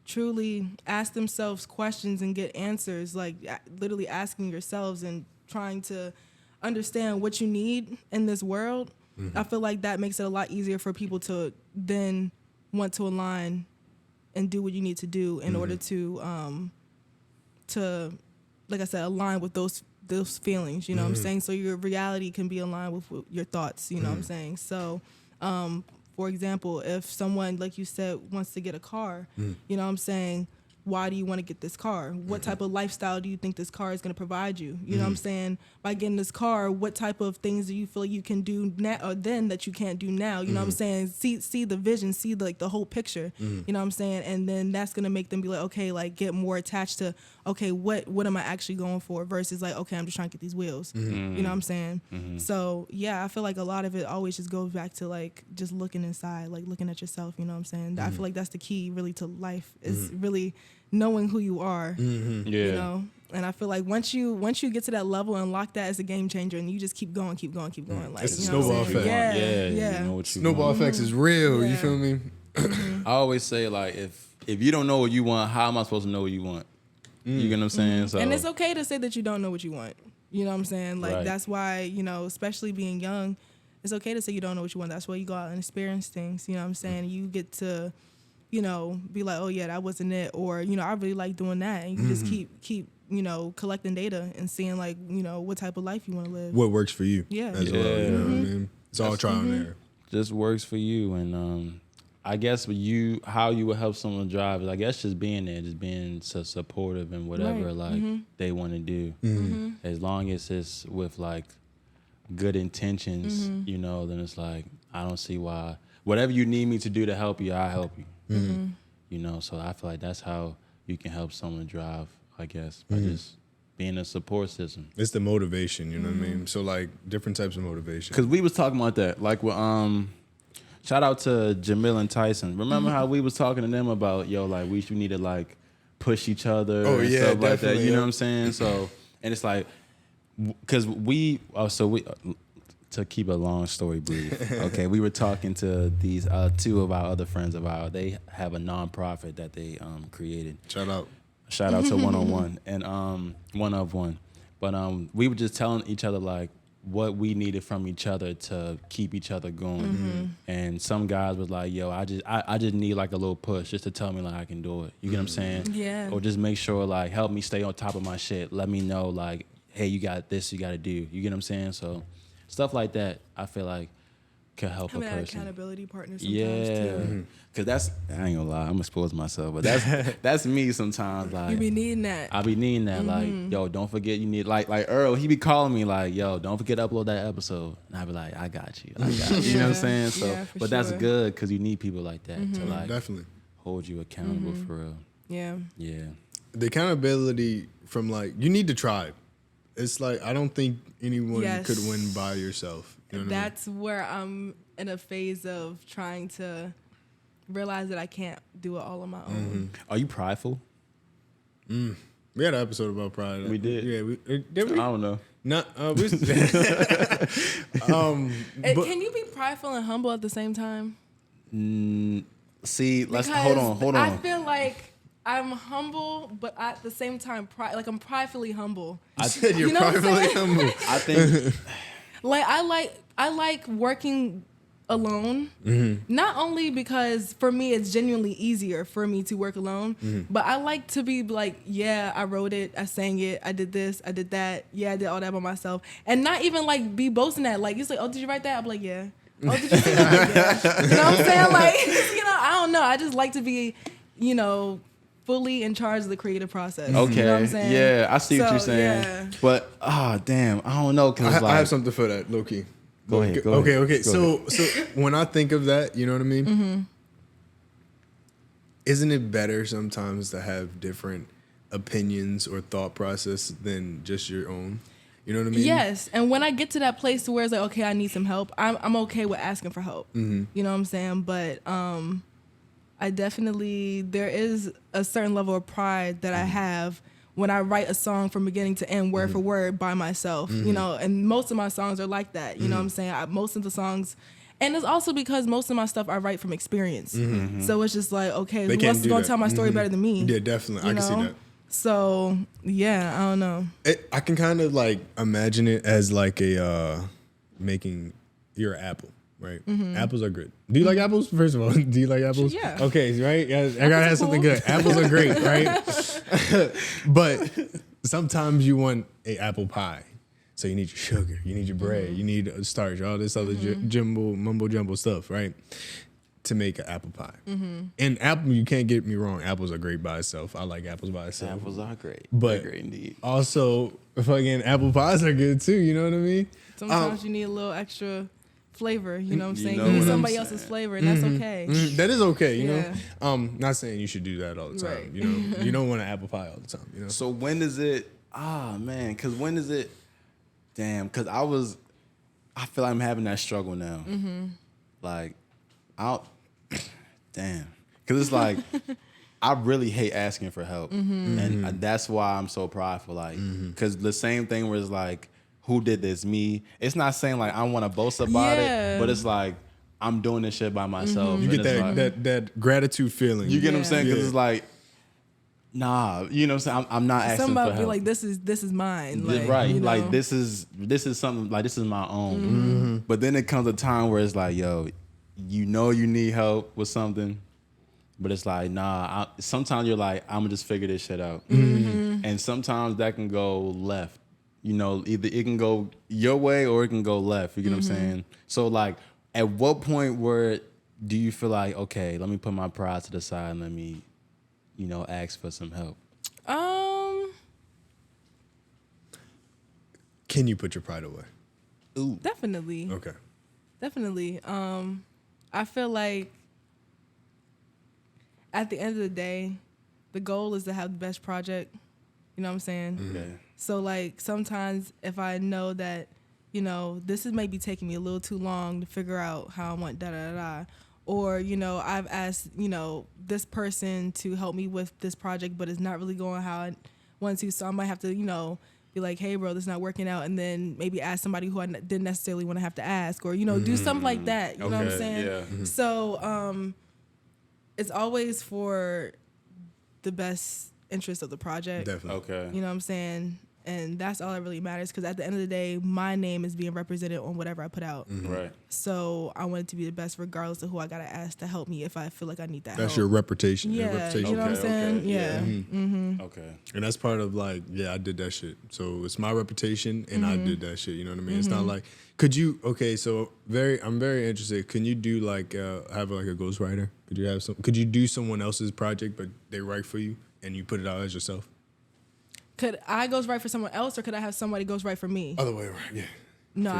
truly ask themselves questions and get answers, like literally asking yourselves and trying to understand what you need in this world, I feel like that makes it a lot easier for people to then want to align and do what you need to do in order to like I said, align with those feelings, you know what I'm saying? So your reality can be aligned with your thoughts, you know what I'm saying? So, for example, if someone, like you said, wants to get a car, you know what I'm saying? Why do you want to get this car? What type of lifestyle do you think this car is going to provide you? You know what I'm saying? By getting this car, what type of things do you feel you can do now or then that you can't do now? You know what I'm saying? See the vision, see the whole picture. You know what I'm saying? And then that's going to make them be like, okay, like get more attached to, okay, what am I actually going for versus like, okay, I'm just trying to get these wheels. You know what I'm saying? So yeah, I feel like a lot of it always just goes back to like just looking inside, like looking at yourself. You know what I'm saying? I feel like that's the key really to life is really knowing who you are, you know, and I feel like once you get to that level and unlock that as a game changer, and you just keep going. Like It's a you know snowball what I'm saying? effect. Yeah. You know what you Snowball want. effects is real. Yeah. You feel me? I always say like if you don't know what you want, how am I supposed to know what you want? You get what I'm saying? So And it's okay to say that you don't know what you want. You know what I'm saying? Like Right. that's why, you know, especially being young, it's okay to say you don't know what you want. That's why you go out and experience things. You know what I'm saying? You get to, you know, be like, oh yeah, that wasn't it, or you know, I really like doing that, and you just keep you know, collecting data and seeing like, you know, what type of life you want to live. What works for you? Yeah. As well. You know what I mean? It's all trial and error. just works for you. And I guess how you would help someone drive is, I guess, just being there, just being so supportive and whatever Right. they want to do. As long as it's with like good intentions, you know, then it's like I don't see why. Whatever you need me to do to help you, I'll help you. You know, so I feel like that's how you can help someone drive, I guess, by just being a support system. It's the motivation, you know what I mean? So like different types of motivation. Because we was talking about that, like with shout out to Jamil and Tyson. Remember how we was talking to them about like we need to like push each other and yeah, stuff like that. definitely, You know yeah. what I'm saying? So and it's like because we to keep a long story brief. Okay, we were talking to these two of our other friends of ours. They have a nonprofit that they created. Shout out. Shout out to 101 and one of one. But we were just telling each other like what we needed from each other to keep each other going. And some guys was like, yo, I just need like a little push just to tell me like I can do it. You get what I'm saying? Yeah. Or just make sure like help me stay on top of my shit. Let me know like, hey, you got this, you got to do. You get what I'm saying? So stuff like that, I feel like could help Having a an person. accountability partner sometimes Yeah, too. cause that's I ain't gonna lie, I'm gonna expose myself, but that's me sometimes. Like You be needing that. I be needing that, like, yo, don't forget you need like Earl, he be calling me like, yo, don't forget to upload that episode, and I be like, I got you, you know what I'm saying? So, Yeah, for but that's sure. good because you need people like that to like Definitely. hold you accountable for real. Yeah. Yeah, The accountability from like, you need the tribe. It's like, I don't think anyone Yes. could win by yourself. You know what I mean? That's where I'm in a phase of trying to realize that I can't do it all on my own. are you prideful? We had an episode about pride. We did. Yeah, did I we? don't know. No, And can you be prideful and humble at the same time? See, let's Because hold on. I feel like I'm humble, but at the same time, I'm pridefully humble. I said you're You know what I'm privately saying? humble. I think Like I like working alone. Not only because for me it's genuinely easier for me to work alone, but I like to be like, yeah, I wrote it, I sang it, I did this, I did that, yeah, I did all that by myself, and not even like be boasting that. Like it's like, oh, did you write that? I'm like, yeah. Oh, did you see that? Yeah. You know what I'm saying? Like, you know, I don't know. I just like to be, you know, fully in charge of the creative process. okay, You know what I'm saying? yeah, I see what So, you're saying, yeah. but damn, I don't know because I have something for that, low key. Go ahead. Okay. Go So when I think of that, you know what I mean? Isn't it better sometimes to have different opinions or thought process than just your own? You know what I mean? Yes, and when I get to that place to where it's like, okay, I need some help, I'm okay with asking for help. You know what I'm saying? But I definitely, there is a certain level of pride that I have when I write a song from beginning to end, word for word, by myself. You know, and most of my songs are like that. You know what I'm saying? Most of the songs, and it's also because most of my stuff I write from experience. So it's just like, okay, They who can't else is do gonna that. tell my story better than me? Yeah, definitely. I You can see know? that. So yeah, I don't know. I can kind of like imagine it as like a making your apple, right? Apples are good. Do you like apples? First of all, do you like apples? Yeah. Okay, right. Yeah, I gotta have something good. Apples are great, right? But sometimes you want a apple pie. So you need your sugar, you need your bread, you need starch, all this other mumbo jumbo stuff, right? To make an apple pie. And apple, you can't get me wrong, apples are great by itself. I like apples by itself. Apples are great. But They're great indeed. also, fucking apple pies are good too. You know what I mean? Sometimes you need a little extra flavor. You know what I'm saying? know You need what I'm somebody saying. else's flavor, and that's okay. That is okay. You Yeah. know. Not saying you should do that all the time. Right. You know, you don't want an apple pie all the time. You know. So when does it? Man, because when is it? Damn, because I feel like I'm having that struggle now. Like, damn, because it's like I really hate asking for help, and that's why I'm so prideful. Like, because the same thing where it's like, who did this? Me. It's not saying like I want to boast about Yeah. it, but it's like I'm doing this shit by myself. You and get it's that, like, that gratitude feeling. You get what I'm Yeah. saying? Because Yeah. it's like, nah, you know what I'm saying? I'm not asking Somebody for be help. like, this is mine. Like, Right. you know? Like this is something like this is my own. But then it comes a time where it's like, yo, you know you need help with something. But it's like, nah, sometimes you're like, I'm gonna just figure this shit out. And sometimes that can go left. You know, either it can go your way or it can go left. You get what I'm saying? So like, at what point where do you feel like, okay, let me put my pride to the side and let me, you know, ask for some help? Can you put your pride away? Ooh. Definitely. Okay. Definitely. I feel like at the end of the day, the goal is to have the best project. You know what I'm saying? Okay. So like sometimes if I know that, you know, this is maybe taking me a little too long to figure out how I want da da da da, or you know I've asked, you know, this person to help me with this project, but it's not really going how I want to, so I might have to, you know, be like, hey bro, this is not working out, and then maybe ask somebody who I didn't necessarily want to have to ask, or you know, do something like that. You know what I'm Okay, saying? yeah. So it's always for the best interest of the project. Definitely. Okay. You know what I'm saying? And that's all that really matters, because at the end of the day, my name is being represented on whatever I put out. Right. So I want it to be the best regardless of who I got to ask to help me if I feel like I need that That's help. your reputation. Yeah, Your reputation. you know what I'm Okay, saying? okay, Yeah. yeah. Okay. And that's part of like, yeah, I did that shit. So it's my reputation and I did that shit. You know what I mean? It's not like, I'm very interested. Can you do like, have like a ghostwriter? Could you do someone else's project, but they write for you and you put it out as yourself? Could I ghostwrite for someone else, or could I have somebody ghostwrite for me? Other way around, yeah. No.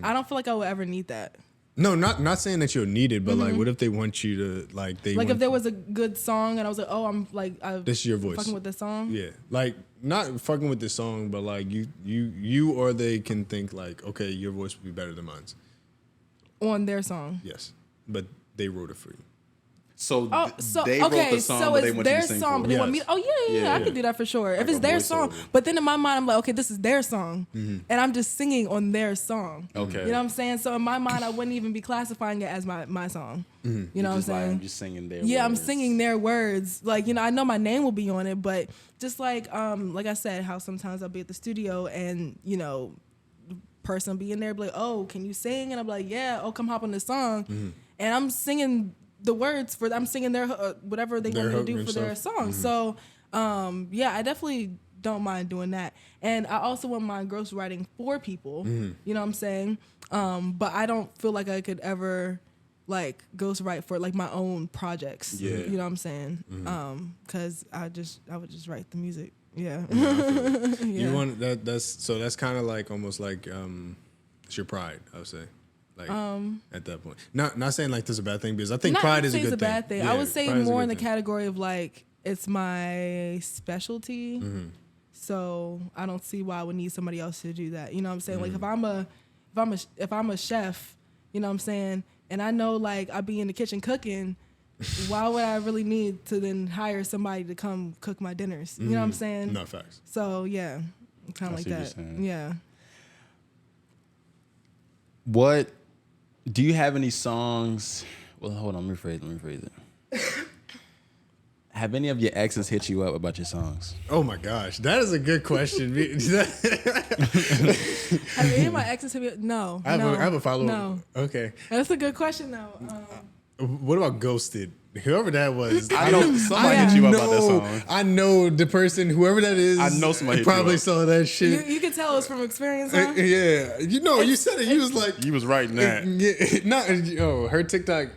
I don't feel like I would ever need that. No, not saying that you'll need it, but like, what if they want you to like If there was a good song and I was like, oh, I'm like, this is your voice. fucking with this song. Yeah, like not fucking with this song, but like you or they can think like, okay, your voice would be better than mine. On their song. Yes, but they wrote it for you. So, They wrote the song, so but they it's want you their to sing song, for but they it. want me. Oh yeah, I could do that for sure. If Like it's a their song, voiceover. but then in my mind, I'm like, okay, this is their song, and I'm just singing on their song. Okay. You know what I'm saying? So in my mind, I wouldn't even be classifying it as my song. You know what I'm Just like, saying? I'm just singing their Yeah, I'm words. singing their words. Like, you know, I know my name will be on it, but just like I said, how sometimes I'll be at the studio and, you know, person be in there, be like, oh, can you sing? And I'm like, yeah, oh, come hop on this song. And I'm singing the words I'm singing their, whatever they Their want me to hook do and for their stuff. song. So, yeah, I definitely don't mind doing that. And I also wouldn't mind ghostwriting for people, you know what I'm saying? But I don't feel like I could ever like ghostwrite for like my own projects. Yeah. You know what I'm saying? Cause I would just write the music. Yeah. You want that's kind of like almost like it's your pride, I would say. Like at that point, not saying like this is a bad thing, because I think Not pride is a saying good it's a bad thing. Yeah, I would say pride is a more good in the thing. category of like it's my specialty. Mm-hmm. So I don't see why I would need somebody else to do that. You know what I'm saying? Like if I'm a chef, you know what I'm saying, and I know like I be in the kitchen cooking, why would I really need to then hire somebody to come cook my dinners? You know what I'm saying? No facts. So yeah, kind I of like see what you're that. saying. Yeah. What do you have any songs? Well, hold on, let me rephrase it. Have any of your exes hit you up about your songs? Oh my gosh, that is a good question. Have any of my exes hit me? No. I have a follow up. No. Okay. That's a good question though. What about ghosted? Whoever that was, I know somebody hit you up about that song. I know the person, whoever that is. I know somebody hit you probably up. saw that shit. You can tell it's from experience, huh? Yeah, you said it. You was like, You was writing that. her TikTok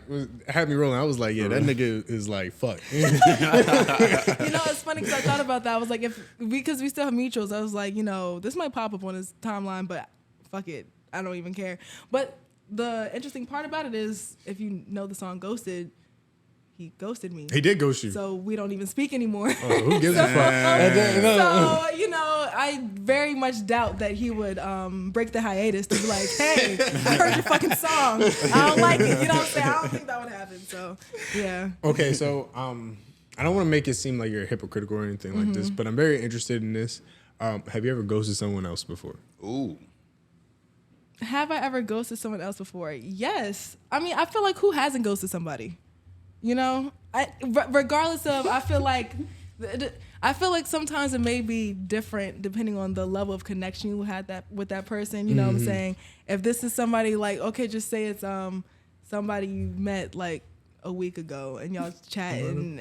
had me rolling. I was like, yeah, that nigga is like, fuck. It's funny because I thought about that. I was like, because we still have mutuals, I was like, this might pop up on his timeline, but fuck it, I don't even care. But the interesting part about it is, if you know the song Ghosted, he ghosted me. He did ghost you. So we don't even speak anymore. Oh, who gives a fuck? I very much doubt that he would break the hiatus to be like, hey, I heard your fucking song. I don't like it. You know what I'm saying? I don't think that would happen. So, yeah. Okay, so I don't want to make it seem like you're hypocritical or anything like this, but I'm very interested in this. Have you ever ghosted someone else before? Ooh. Have I ever ghosted someone else before? Yes. I mean, I feel like who hasn't ghosted somebody? Regardless of, I feel like sometimes it may be different depending on the level of connection you had with that person. You know what I'm saying? If this is somebody like, okay, just say it's somebody you met like a week ago and y'all chatting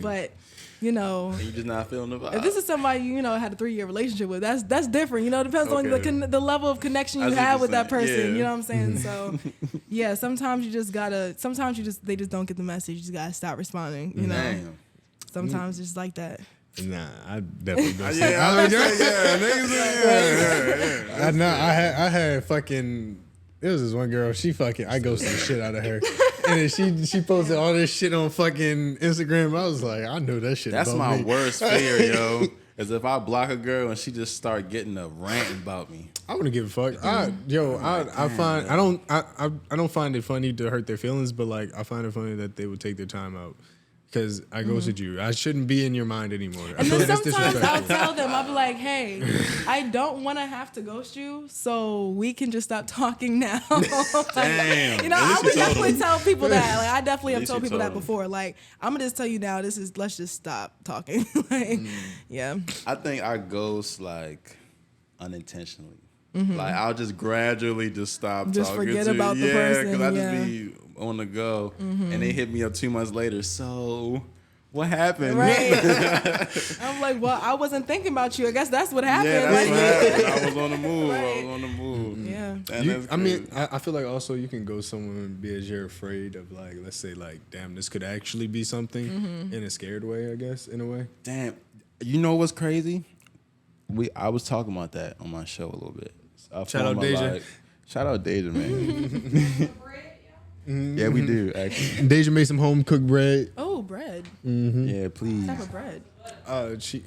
but And you just not feeling the vibe. if this is somebody you had a 3-year relationship with, that's different. It depends on the level of connection you have with that person. Yeah. You know what I'm saying? So yeah, sometimes they just don't get the message. You just gotta stop responding. Damn. Sometimes it's like that. Nah, I definitely don't. Yeah. I know. I had fucking. It was this one girl. I ghosted the shit out of her, and then she posted all this shit on fucking Instagram. I was like, I knew that shit. That's about my me. worst fear, yo. Is if I block a girl and she just start getting a rant about me. I wouldn't give a fuck. I don't find it funny to hurt their feelings, but like I find it funny that they would take their time out. Because I ghosted you. I shouldn't be in your mind anymore. And then sometimes I'll tell them, I'll be like, hey, I don't want to have to ghost you, so we can just stop talking now. Damn. I would definitely tell people that. Like, I definitely At have least told you people that told them. before. Like, I'm going to just tell you now, let's just stop talking. Yeah. I think I ghost like unintentionally. Like I'll just gradually just stop Just talking forget to about the yeah, person, because I yeah. just be on the go, and they hit me up 2 months later. So what happened? Right. I'm like, well, I wasn't thinking about you. I guess that's what happened. Yeah, that's Like, what happened. I was on the move. Right. I was on the move. Yeah. And that's crazy. I feel like also you can go somewhere because you're afraid of like, let's say like, damn, this could actually be something in a scared way, I guess, in a way. Damn, you know what's crazy? I was talking about that on my show a little bit. Shout out Deja. Shout out Deja, man. Yeah, we do actually. Deja made some home cooked bread. Oh, bread. Yeah, please. What type of bread? She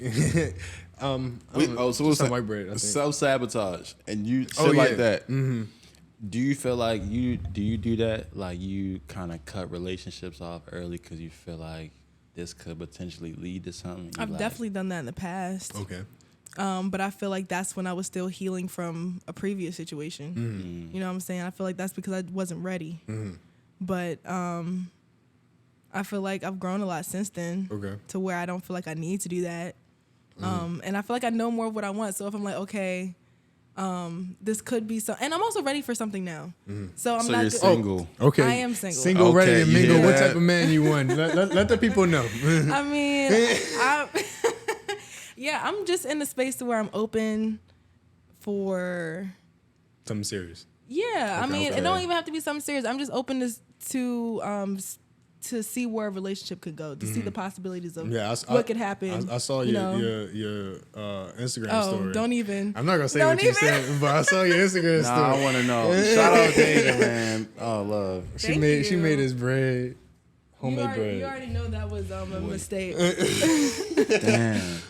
So what's some that? white bread, I think. Self-sabotage and you shit Oh, yeah. like that. Do you feel like do you do that? Like you kind of cut relationships off early because you feel like this could potentially lead to something? I've definitely done that in the past. Okay. But I feel like that's when I was still healing from a previous situation. You know what I'm saying? I feel like that's because I wasn't ready. But I feel like I've grown a lot since then. Okay. To where I don't feel like I need to do that. And I feel like I know more of what I want. So if I'm like, okay, this could be so, and I'm also ready for something now. So I'm So not you're good. single. Okay. I am single. Single, Okay, ready to you mingle. hear What that? type of man you want? Let the people know. I mean, I'm just in the space to where I'm open for. Something serious. Yeah, I Okay, mean, okay. it don't even have to be something serious. I'm just open to see where a relationship could go, to see the possibilities of what could happen. I saw you your know? your Instagram Oh, story. don't even. I'm not gonna say Don't what you even. said, but I saw your Instagram Nah, story. I want to know. Shout out Deja, man. Oh, love. She Thank made you. she made his bread, homemade bread. You already know that was a mistake. Damn.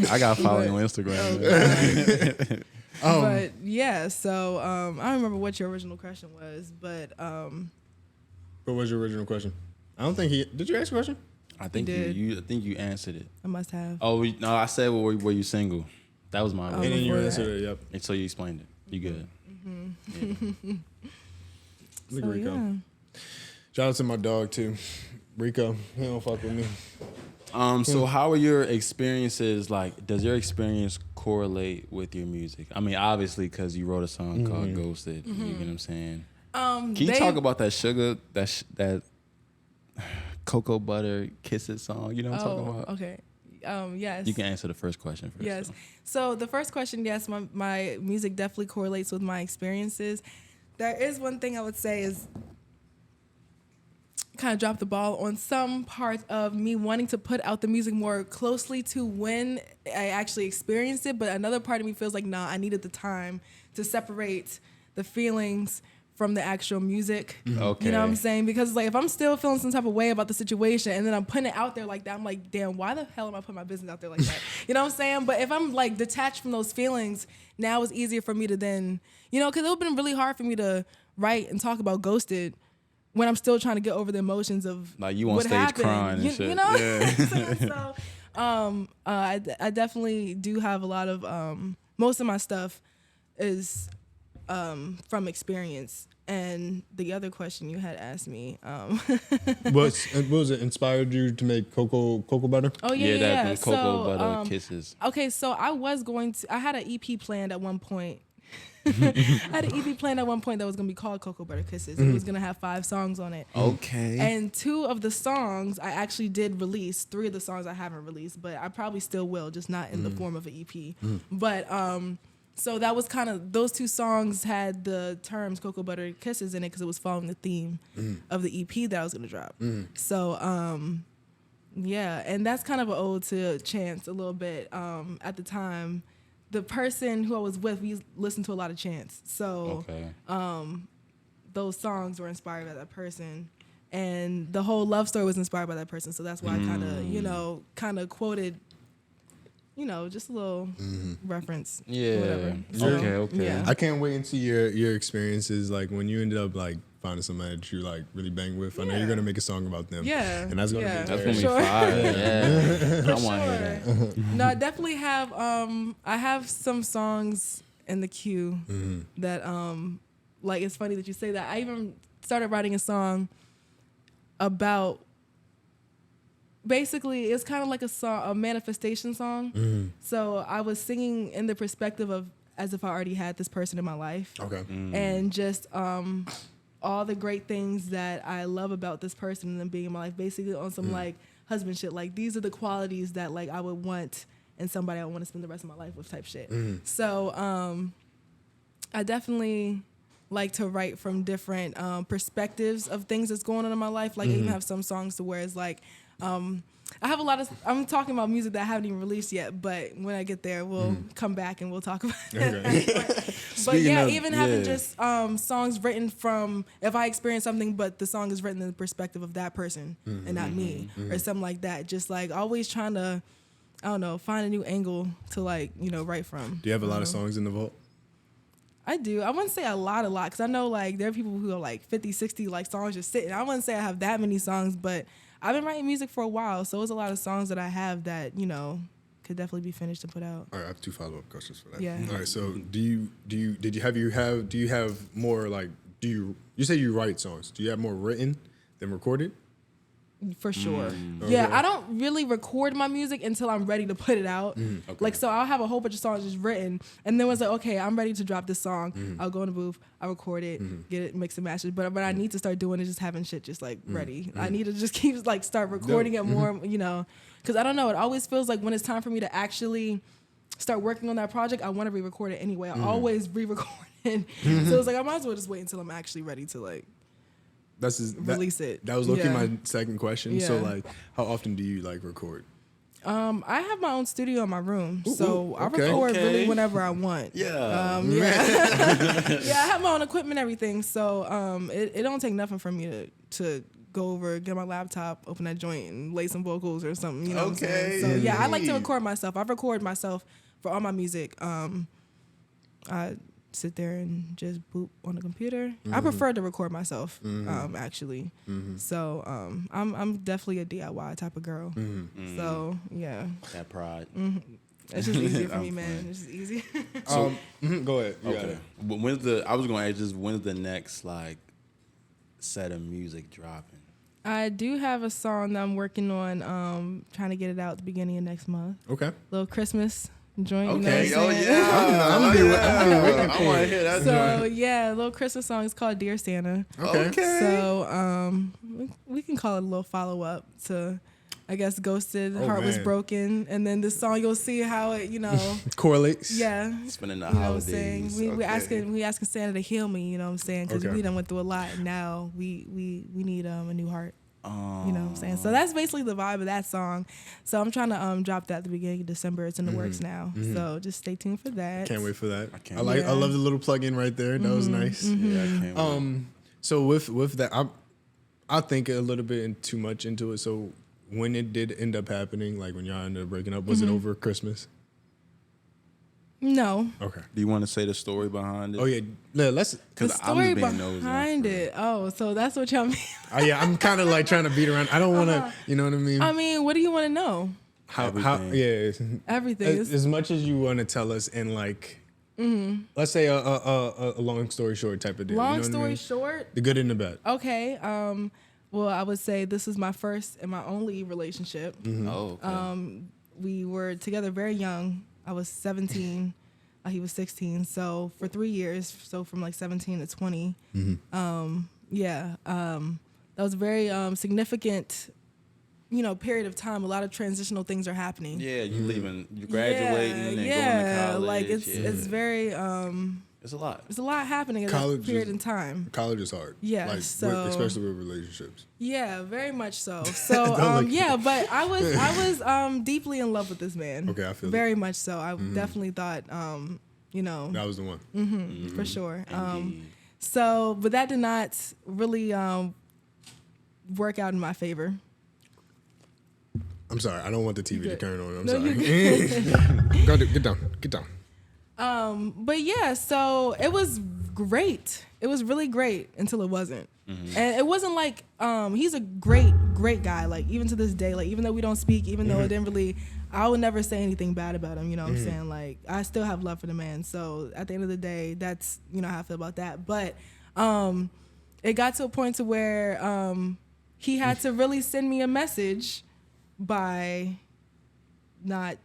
I got to follow you on Instagram. man. But yeah, so I don't remember what your original question was, but What was your original question? I don't think did you ask a question? I think did. I think you answered it. I must have. Oh no, I said were you single? That was my And then you before answered it. Yep. And so you explained it. You good? Look, So, Rico. yeah. Shout out to my dog too, Rico. He don't fuck with me. So how are your experiences, like, does your experience correlate with your music? I mean, obviously, because you wrote a song called Ghosted. You know what I'm saying? Can you talk about that sugar, that cocoa butter kisses song? You know what I'm talking about? Okay. Yes. You can answer the first question first. Yes. though. So the first question, yes, my music definitely correlates with my experiences. There is one thing I would say is kind of dropped the ball on some part of me wanting to put out the music more closely to when I actually experienced it. But another part of me feels like, nah, I needed the time to separate the feelings from the actual music. Okay. You know what I'm saying? Because like if I'm still feeling some type of way about the situation and then I'm putting it out there like that, I'm like, damn, why the hell am I putting my business out there like that? You know what I'm saying? But if I'm like detached from those feelings, now it's easier for me to then, you know, because it would have been really hard for me to write and talk about Ghosted when I'm still trying to get over the emotions of Like you on what stage happened. crying and you, shit. You know? Yeah. So I definitely do have a lot of most of my stuff is from experience. And the other question you had asked me, what was it inspired you to make cocoa butter? oh yeah, that cocoa so, butter kisses. Okay, so I had an EP planned at one point. I had an EP planned at one point that was gonna be called Cocoa Butter Kisses. It was gonna have 5 songs on it. Okay. And 2 of the songs I actually did release. 3 of the songs I haven't released, but I probably still will, just not in the form of an EP. But so that was kind of, those 2 songs had the terms Cocoa Butter Kisses in it because it was following the theme of the EP that I was gonna drop. So yeah, and that's kind of an ode to Chance a little bit. At the time, the person who I was with, we listened to a lot of Chance. So those songs were inspired by that person. And the whole love story was inspired by that person. So that's why I kind of quoted, just a little reference. Yeah. Whatever. Okay. Yeah. I can't wait and see your experiences, like when you ended up like finding somebody that you like really bang with. I know you're gonna make a song about them. Yeah. And that's gonna be That's hilarious. gonna be fire. Yeah. I want to hear that. No, I definitely have. I have some songs in the queue that, like, it's funny that you say that. I even started writing a song about. Basically, it's kind of like a manifestation song. So I was singing in the perspective of as if I already had this person in my life, Okay. and just all the great things that I love about this person and them being in my life. Basically, on some like husband shit. Like, these are the qualities that like I would want in somebody I want to spend the rest of my life with, type shit. So I definitely like to write from different perspectives of things that's going on in my life. Like, I even have some songs to where it's like. I have a lot of. I'm talking about music that I haven't even released yet, but when I get there, we'll come back and we'll talk about it. But yeah, even having just songs written from if I experience something, but the song is written in the perspective of that person and not me, or something like that. Just like always trying to, I don't know, find a new angle to like write from. Do you have a lot of songs in the vault? I do. I wouldn't say a lot, because I know like there are people who are like 50, 60 like songs just sitting. I wouldn't say I have that many songs, but I've been writing music for a while, so there's a lot of songs that I have that could definitely be finished and put out. All right, I have 2 follow-up questions for that. Yeah. All right, so do you have more like you say you write songs? Do you have more written than recorded? For sure. Okay. Yeah, I don't really record my music until I'm ready to put it out. Okay. Like, so I'll have a whole bunch of songs just written, and then it's like, okay, I'm ready to drop this song. I'll go in the booth, I'll record it, get it mixed and mastered. But what I need to start doing is just having shit just like ready. I need to just keep like start recording it more, because I don't know. It always feels like when it's time for me to actually start working on that project, I want to re-record it anyway. I always re-record it. So it's like I might as well just wait until I'm actually ready to like. Release it. That was looking my second question. So Yeah. like, how often do you like record? I have my own studio in my room, so I okay. record Okay. really whenever I want. Yeah. Yeah, yeah. I have my own equipment, and everything. So it don't take nothing for me to go over, get my laptop, open that joint, and lay some vocals or something. You know what I'm saying? So yeah, I like to record myself. I record myself for all my music. I sit there and just boop on the computer. I prefer to record myself, actually. So I'm definitely a DIY type of girl. So yeah, That pride. it's just easier for me, I'm man. playing. It's just easy. Go ahead. You got Okay. it. But I was gonna ask just when's the next like set of music dropping? I do have a song that I'm working on, trying to get it out at the beginning of next month. Okay. Little Christmas joint. Okay. You know what I'm saying? I'm gonna be waiting I for want to it. hear that. So joint. yeah, a little Christmas song. It's called Dear Santa. Okay. So we can call it a little follow up to, I guess, Ghosted, Oh, Heart Was man. Broken, and then this song you'll see how it, Correlates. yeah. Spending the You know what I'm holidays. saying? We asking Santa to heal me. You know what I'm saying? Because Okay. we done went through a lot, and now we need a new heart. You know what I'm saying? Oh. So that's basically the vibe of that song. So I'm trying to drop that at the beginning of December. It's in the works now. So just stay tuned for that. Can't wait for that. I can't I wait. I love the little plug in right there. That was nice. Yeah, I can't wait. So with that, I think a little bit too much into it. So when it did end up happening, like when y'all ended up breaking up, was it over Christmas? No. Okay. Do you want to say the story behind it? Oh yeah, let's. The 'Cause I'm story just being nosy, behind for real. it. Oh, so that's what y'all mean. Yeah, I'm kind of like trying to beat around. I don't want to. You know what I mean? I mean, what do you want to know? how everything. yeah. Everything. As much as you want to tell us in like, let's say a long story short type of deal. Long you know what I story mean? short. The good and the bad. Okay. Well, I would say this is my first and my only relationship. Oh, okay. We were together very young. I was 17. He was 16. So for 3 years, so from like 17 to 20. That was a very significant, period of time. A lot of transitional things are happening. Yeah, you leaving, you graduating and going to college. Like it's very it's a lot. it's a lot happening at College that period is- in time. College is hard. Yeah, like, so- especially with relationships. Yeah, very much so. So look- but I was deeply in love with this man. Okay, I feel very much so. I definitely thought That was the one. for sure. Indeed. So, but that did not really work out in my favor. I'm sorry. I don't want the TV to Good. turn on. I'm No, sorry. Get down. Get down. But yeah, so it was great. It was really great until it wasn't. And it wasn't like he's a great guy. Like even to this day, like even though we don't speak, even though it didn't really, I would never say anything bad about him. You know what I'm saying? Like I still have love for the man. So at the end of the day, that's how I feel about that. But it got to a point to where he had to really send me a message by not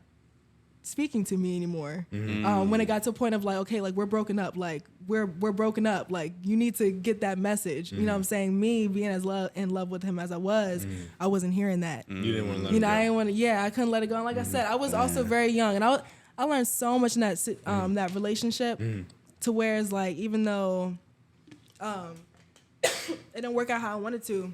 speaking to me anymore. When it got to a point of like, okay, like we're broken up, like we're broken up, like you need to get that message. You know what I'm saying? Me being as in love with him as I was, I wasn't hearing that. You didn't want to let I it go. didn't want to. Yeah, I couldn't let it go. And like I said, I was also very young, and I learned so much in that that relationship, to where it's like even though it didn't work out how I wanted to,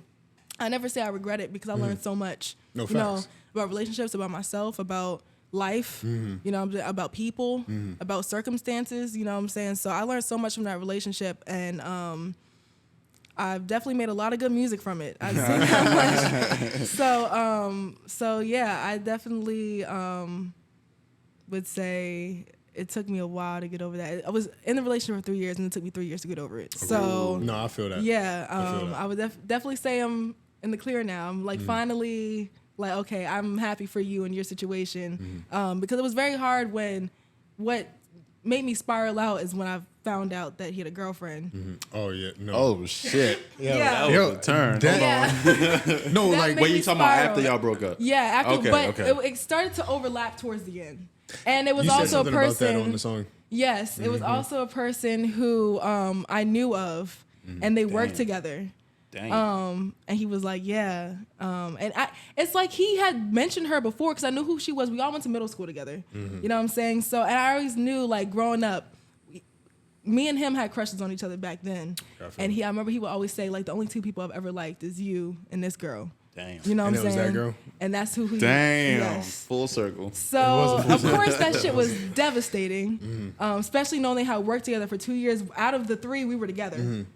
I never say I regret it because I learned so much. No, you know, facts. about relationships, about myself, about life, about people, about circumstances, you know what I'm saying? So I learned so much from that relationship, and I've definitely made a lot of good music from it. I've seen that much. So yeah, I definitely would say it took me a while to get over that. I was in the relationship for 3 years, and it took me 3 years to get over it. So No, I feel that. yeah, I feel that. I would definitely say I'm in the clear now. I'm like finally like, okay, I'm happy for you and your situation. Because it was very hard when what made me spiral out is when I found out that he had a girlfriend. Oh yeah. No. Oh shit. Yeah. That was a turn. that- Yeah. No, That like made Wait, me you talking about spiral. after y'all broke up? Yeah, after, Okay, but okay. it started to overlap towards the end. And it was you said also a something about that on person. the song. Yes, it was also a person who I knew of, and they worked together. Dang. And he was like, yeah. It's like he had mentioned her before because I knew who she was. We all went to middle school together. You know what I'm saying? So, and I always knew, like, growing up, me and him had crushes on each other back then. And I remember he would always say, like, the only two people I've ever liked is you and this girl. Damn. You know what And I'm it was saying? that girl? And that's who he Damn. Yes. Full circle. So, It was a of course, that shit was devastating, especially knowing how we worked together for 2 years. Out of the 3, we were together.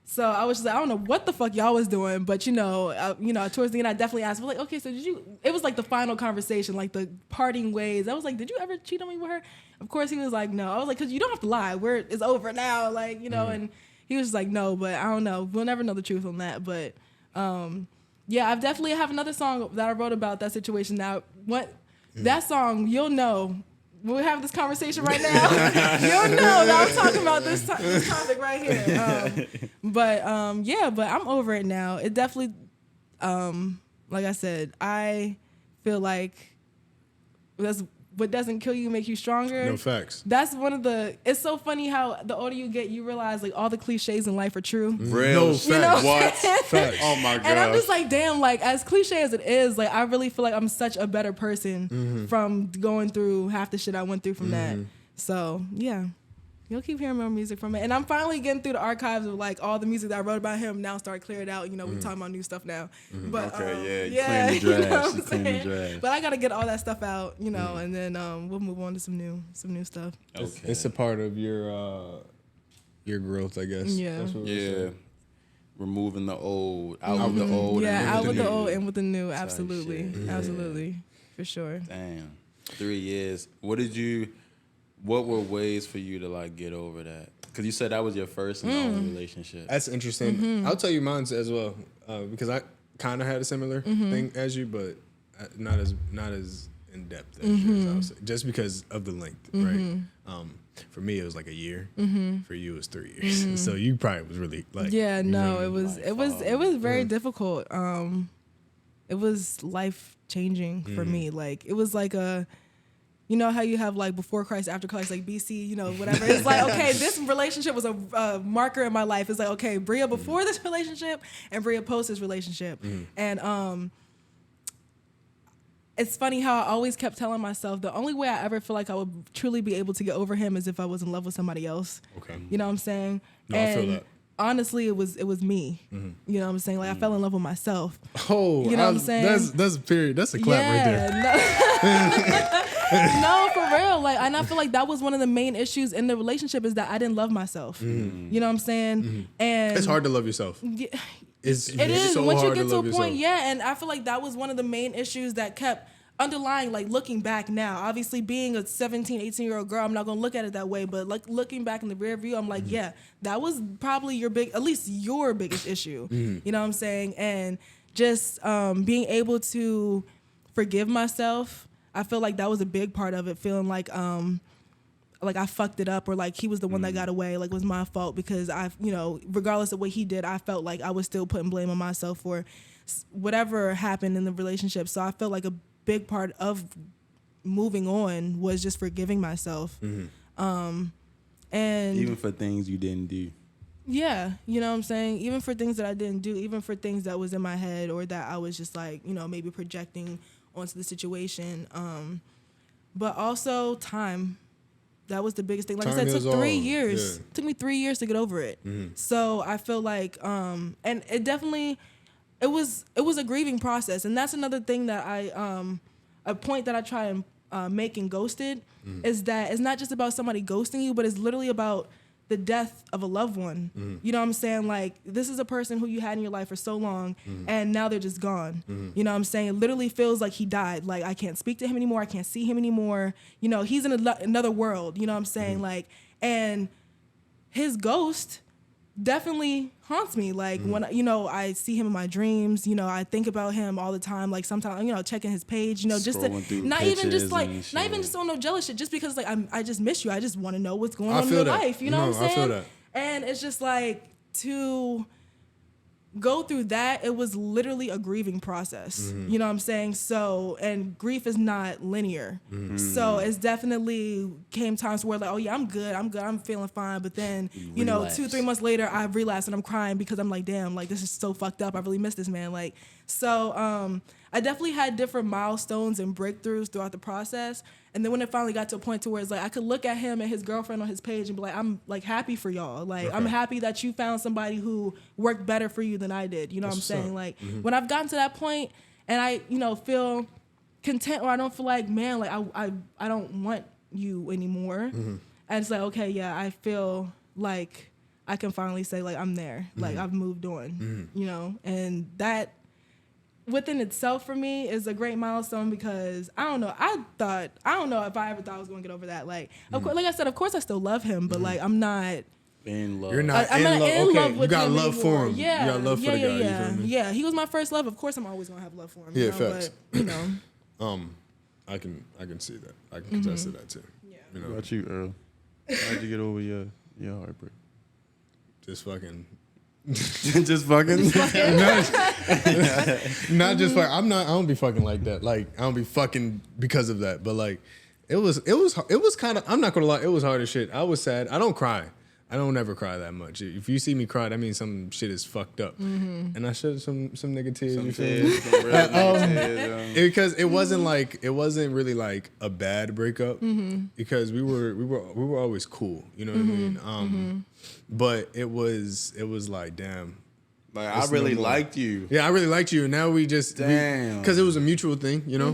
So I was just like, I don't know what the fuck y'all was doing, but towards the end, I definitely asked, like, okay, so did you? It was like the final conversation, like the parting ways. I was like, did you ever cheat on me with her? Of course, he was like, no. I was like, because you don't have to lie. It's over now, like And he was just like, no, but I don't know. We'll never know the truth on that, but. Yeah, I definitely have another song that I wrote about that situation. Now, that song, you'll know. We'll have this conversation right now. You'll know that I'm talking about this topic right here. But I'm over it now. It definitely, like I said, I feel like that's what doesn't kill you make you stronger. No facts. That's one of the. It's so funny how the older you get, you realize like all the cliches in life are true. Real. No shit. facts. What? Facts. Oh my god. And I'm just like, damn, like as cliche as it is, like I really feel like I'm such a better person from going through half the shit I went through from that. So yeah, you'll keep hearing more music from it. And I'm finally getting through the archives of like all the music that I wrote about him now start cleared out. You know, we're talking about new stuff now. But Okay, you clean the know what trash. I'm You clean the saying? trash. But I gotta get all that stuff out, you know, and then we'll move on to some new stuff. Okay. It's a part of your growth, I guess. Yeah. That's what we're Yeah. saying. Removing the old, out with the old. Yeah, and out with the new. old and with the new. Type Absolutely, shit. Yeah. absolutely, for sure. Damn. 3 years. What were ways for you to like get over that? Because you said that was your first and only relationship. That's interesting. I'll tell you mine as well because I kind of had a similar thing as you, but not as in depth as yours. I would say, just because of the length, right? For me, it was like a year. For you, it was 3 years. So you probably was really like Yeah, no, really, it was very difficult. It was life changing for me. Like it was like a. You know how you have like before Christ, after Christ, like BC, you know, whatever. It's like, okay, this relationship was a marker in my life. It's like, okay, Bria before this relationship and Bria post this relationship. And it's funny how I always kept telling myself the only way I ever feel like I would truly be able to get over him is if I was in love with somebody else. Okay. You know what I'm saying? No, I feel that. Honestly, it was me. You know what I'm saying? Like I fell in love with myself. Oh, You know what I'm saying? That's a period. That's a clap right there. No, for real. Like, and I feel like that was one of the main issues in the relationship is that I didn't love myself. You know what I'm saying? And It's hard to love yourself. Yeah, It's it is so once you hard get to a love point, yourself. yeah. And I feel like that was one of the main issues that kept underlying, like looking back now. Obviously, being a 17, 18-year-old girl, I'm not gonna look at it that way. But like looking back in the rear view, I'm like, yeah, that was probably at least your biggest issue. You know what I'm saying? And just being able to forgive myself. I feel like that was a big part of it, feeling like I fucked it up or like he was the one that got away, like it was my fault because regardless of what he did, I felt like I was still putting blame on myself for whatever happened in the relationship. So I felt like a big part of moving on was just forgiving myself. And Even for things you didn't do. yeah, you know what I'm saying? Even for things that I didn't do, even for things that was in my head or that I was just like, maybe projecting onto the situation. But also time. That was the biggest thing. Like I said, it took 3 years. Yeah. It took me 3 years to get over it. So I feel like, and it definitely, it was a grieving process. And that's another thing that a point that I try and make in Ghosted is that it's not just about somebody ghosting you, but it's literally about the death of a loved one. You know what I'm saying? Like, this is a person who you had in your life for so long, and now they're just gone. You know what I'm saying? It literally feels like he died. Like, I can't speak to him anymore. I can't see him anymore. He's in another world. You know what I'm saying? Like, and his ghost definitely haunts me. Like when I see him in my dreams, I think about him all the time. Like sometimes checking his page, just to, Scrolling through not even just pictures like and not even shit. just on no jealous shit, just because like I just miss you. I just want to know what's going on in feel your that. life. You know what I'm I saying? feel that. And it's just like to go through that, it was literally a grieving process. You know what I'm saying? So, and grief is not linear. So it's definitely came times where like, oh yeah, I'm good, I'm feeling fine. But then, Relapse. 2-3 months later, I relapsed and I'm crying because I'm like, damn, like this is so fucked up. I really miss this man. Like, so I definitely had different milestones and breakthroughs throughout the process. And then when it finally got to a point to where it's like I could look at him and his girlfriend on his page and be like, I'm like happy for y'all. Like I'm happy that you found somebody who worked better for you than I did. You know what I'm saying? Like when I've gotten to that point and I, feel content or I don't feel like, man, like I don't want you anymore. And it's like, okay, yeah, I feel like I can finally say like I'm there. Like I've moved on. And that within itself for me is a great milestone because I don't know if I ever thought I was going to get over that. Like, of course, like I said, of course I still love him, but like I'm not In love. You're not I'm in not love. in Okay, love with you got him love anymore. for him. Yeah, You got love for the guy. Yeah. You feel me? Yeah, he was my first love. Of course, I'm always gonna have love for him. Yeah, facts. But I can see that. I can contest to that too. Yeah. What about you, Earl? How'd you get over your heartbreak? Just fucking Just fucking. Not just fuck. I don't be fucking like that. Like I don't be fucking because of that. But like, it was kind of. I'm not gonna lie. It was hard as shit. I was sad. I don't cry. I don't ever cry that much. If you see me cry, that means some shit is fucked up. And I shed some nigga tears. You feel me? Because it wasn't really like a bad breakup. Because we were always cool. You know what I mean? But it was like damn. Like I really liked you. Yeah, I really liked you, and now we just because it was a mutual thing, you know.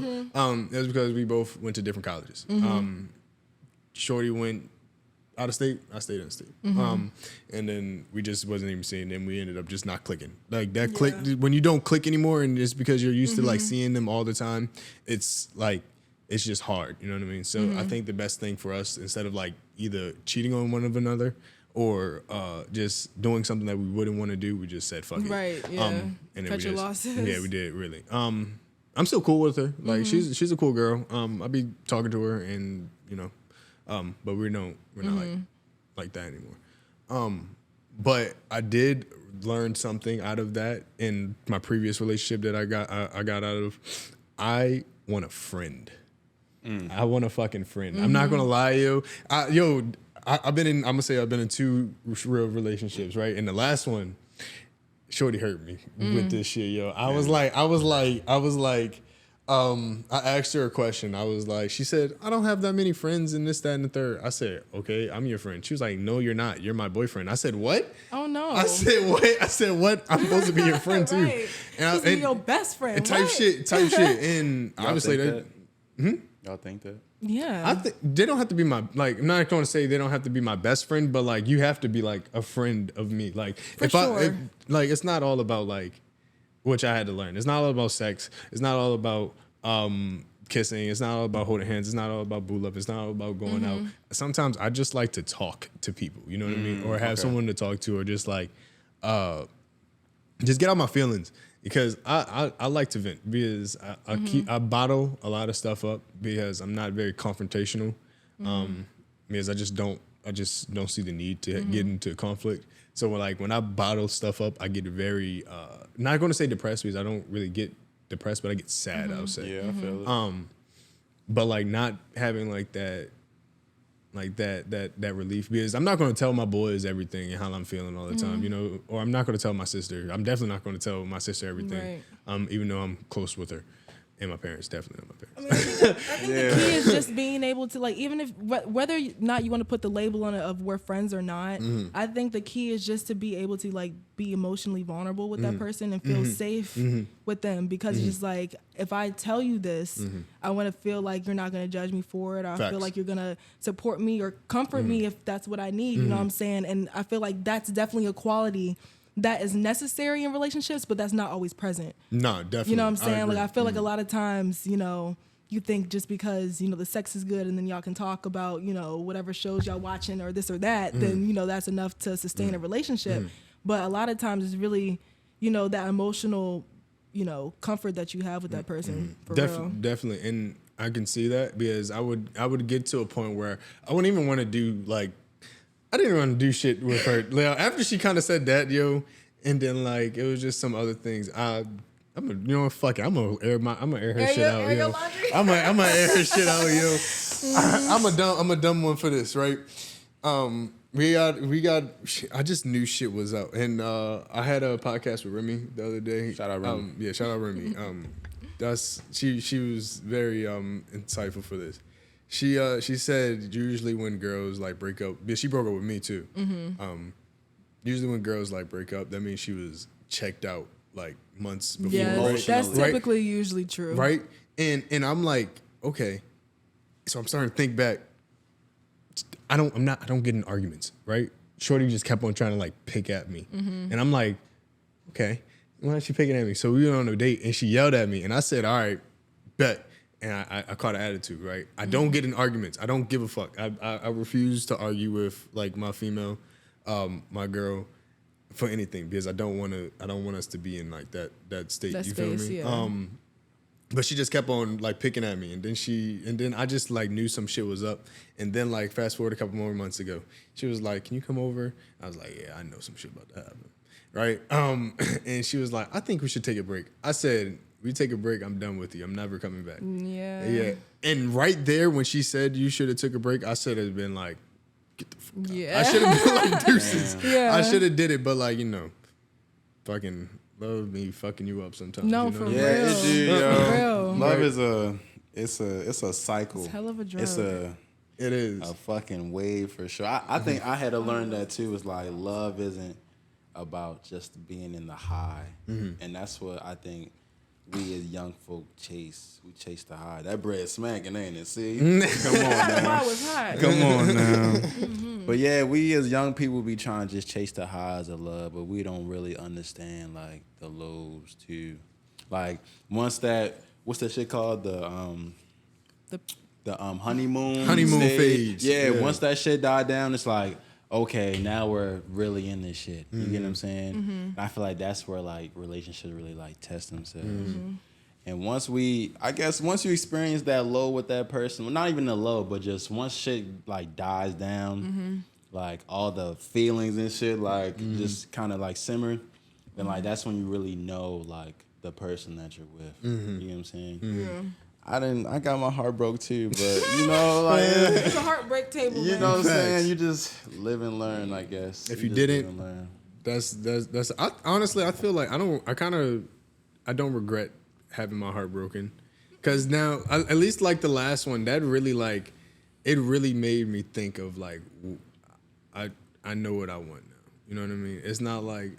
It was because we both went to different colleges. Shorty went out of state, I stayed in state, and then we just wasn't even seeing them. We ended up just not clicking. Like that click when you don't click anymore, and it's because you're used to like seeing them all the time. It's like it's just hard, you know what I mean? So I think the best thing for us, instead of like either cheating on one of another or just doing something that we wouldn't want to do, we just said fuck it. Right, yeah. And then Cut your losses. Yeah, we did, really. I'm still cool with her. Like she's a cool girl. I be talking to her and, you know, but we're not like that anymore. But I did learn something out of that in my previous relationship that I got out of. I want a friend. I want a fucking friend. I'm not gonna lie, yo. I've been in 2 real relationships, right? And the last one, Shorty hurt me with this shit, yo. I asked her a question. I was like, she said, I don't have that many friends and this, that, and the third. I said, okay, I'm your friend. She was like, no, you're not. You're my boyfriend. I said, what? Oh, no. I said, what? I'm supposed to be your friend, too. Right. And be your best friend. Type shit. And obviously that. Y'all think that? Yeah. I think they don't have to be I'm not going to say they don't have to be my best friend, but like you have to be like a friend of me. Like it's not all about like, which I had to learn. It's not all about sex. It's not all about kissing. It's not all about holding hands. It's not all about boo love. It's not all about going out. Sometimes I just like to talk to people, you know what I mean? Or have someone to talk to, or just like, just get out my feelings. Because I like to vent, because I bottle a lot of stuff up because I'm not very confrontational. Because I just don't see the need to get into conflict. So when I bottle stuff up, I get very not going to say depressed, because I don't really get depressed, but I get sad. I would say. Yeah, I feel it. But like not having like that. Like that relief, because I'm not going to tell my boys everything and how I'm feeling all the time, you know, or I'm not going to tell my sister. I'm definitely not going to tell my sister everything, even though I'm close with her. And my parents, definitely not my parents. I think the key is just being able to, like, even if whether or not you want to put the label on it of we're friends or not, I think the key is just to be able to like be emotionally vulnerable with that person and feel safe with them, because it's just like, if I tell you this, I want to feel like you're not going to judge me for it, or I feel like you're going to support me or comfort me if that's what I need, you know what I'm saying? And I feel like that's definitely a quality that is necessary in relationships, but that's not always present. No, definitely. You know what I'm saying? Like, I feel like a lot of times, you know, you think just because, you know, the sex is good and then y'all can talk about, you know, whatever shows y'all watching or this or that, then, you know, that's enough to sustain a relationship. But a lot of times it's really, you know, that emotional, you know, comfort that you have with that person. For real. Definitely. And I can see that, because I would get to a point where I wouldn't even want to do like, I didn't want to do shit with her. After she kind of said that, yo, and then like it was just some other things. I'm gonna, you know, fuck it. I'm gonna air her shit out, yo. I'm gonna air her shit out, yo. I'm a dumb one for this, right? We got. I just knew shit was up, and I had a podcast with Remy the other day. Shout out Remy. Yeah, shout out Remy. She was very insightful for this. She said usually when girls like break up, yeah, she broke up with me too. Usually when girls like break up, that means she was checked out like months before. Yeah, right? that's typically usually true. Right? And I'm like, okay. So I'm starting to think back. I don't get in arguments, right? Shorty just kept on trying to like pick at me. And I'm like, okay, why is she picking at me? So we went on a date and she yelled at me, and I said, all right, bet. And I caught an attitude, right? I don't get in arguments. I don't give a fuck. I refuse to argue with like my female, my girl, for anything, because I don't want us to be in like that state. That you space, feel me? yeah. But she just kept on like picking at me, and then I just like knew some shit was up. And then like fast forward a couple more months ago, she was like, "Can you come over?" I was like, "Yeah, I know some shit about to happen." right? And she was like, I think we should take a break. I said, we take a break, I'm done with you. I'm never coming back. Yeah. And right there when she said you should have took a break, I should have been like, get the fuck out. I should have been like, deuces. Yeah. I should have did it, but like, fucking love me fucking you up sometimes. No, you know for what I real. mean? Yeah, it do, For yo. real. Love Right. is a cycle. It's hell of a drug. It's It is. a fucking wave for sure. I think I had to learn that too. It's like love isn't about just being in the high, and that's what I think we as young folk chase. We chase the high. That bread smacking, ain't it? See, come on That now. bar was hot. Come on now. But yeah, we as young people be trying to just chase the highs of love, but we don't really understand like the lows too. Like once that, what's that shit called? The honeymoon phase. Yeah, Yeah. once that shit died down, it's like, okay, now we're really in this shit. You get what I'm saying? And I feel like that's where like relationships really like test themselves. And once you experience that low with that person, well, not even the low, but just once shit like dies down, like all the feelings and shit like just kind of like simmer, then like that's when you really know like the person that you're with. You know what I'm saying? Yeah. I got my heart broke too, but like It's a heartbreak table. you man. know what I'm Facts. saying? You just live and learn, I guess. If you just live didn't, and learn. That's honestly, I feel like I don't regret having my heart broken, because now at least like the last one, that really like it really made me think of like I know what I want now. You know what I mean? It's not like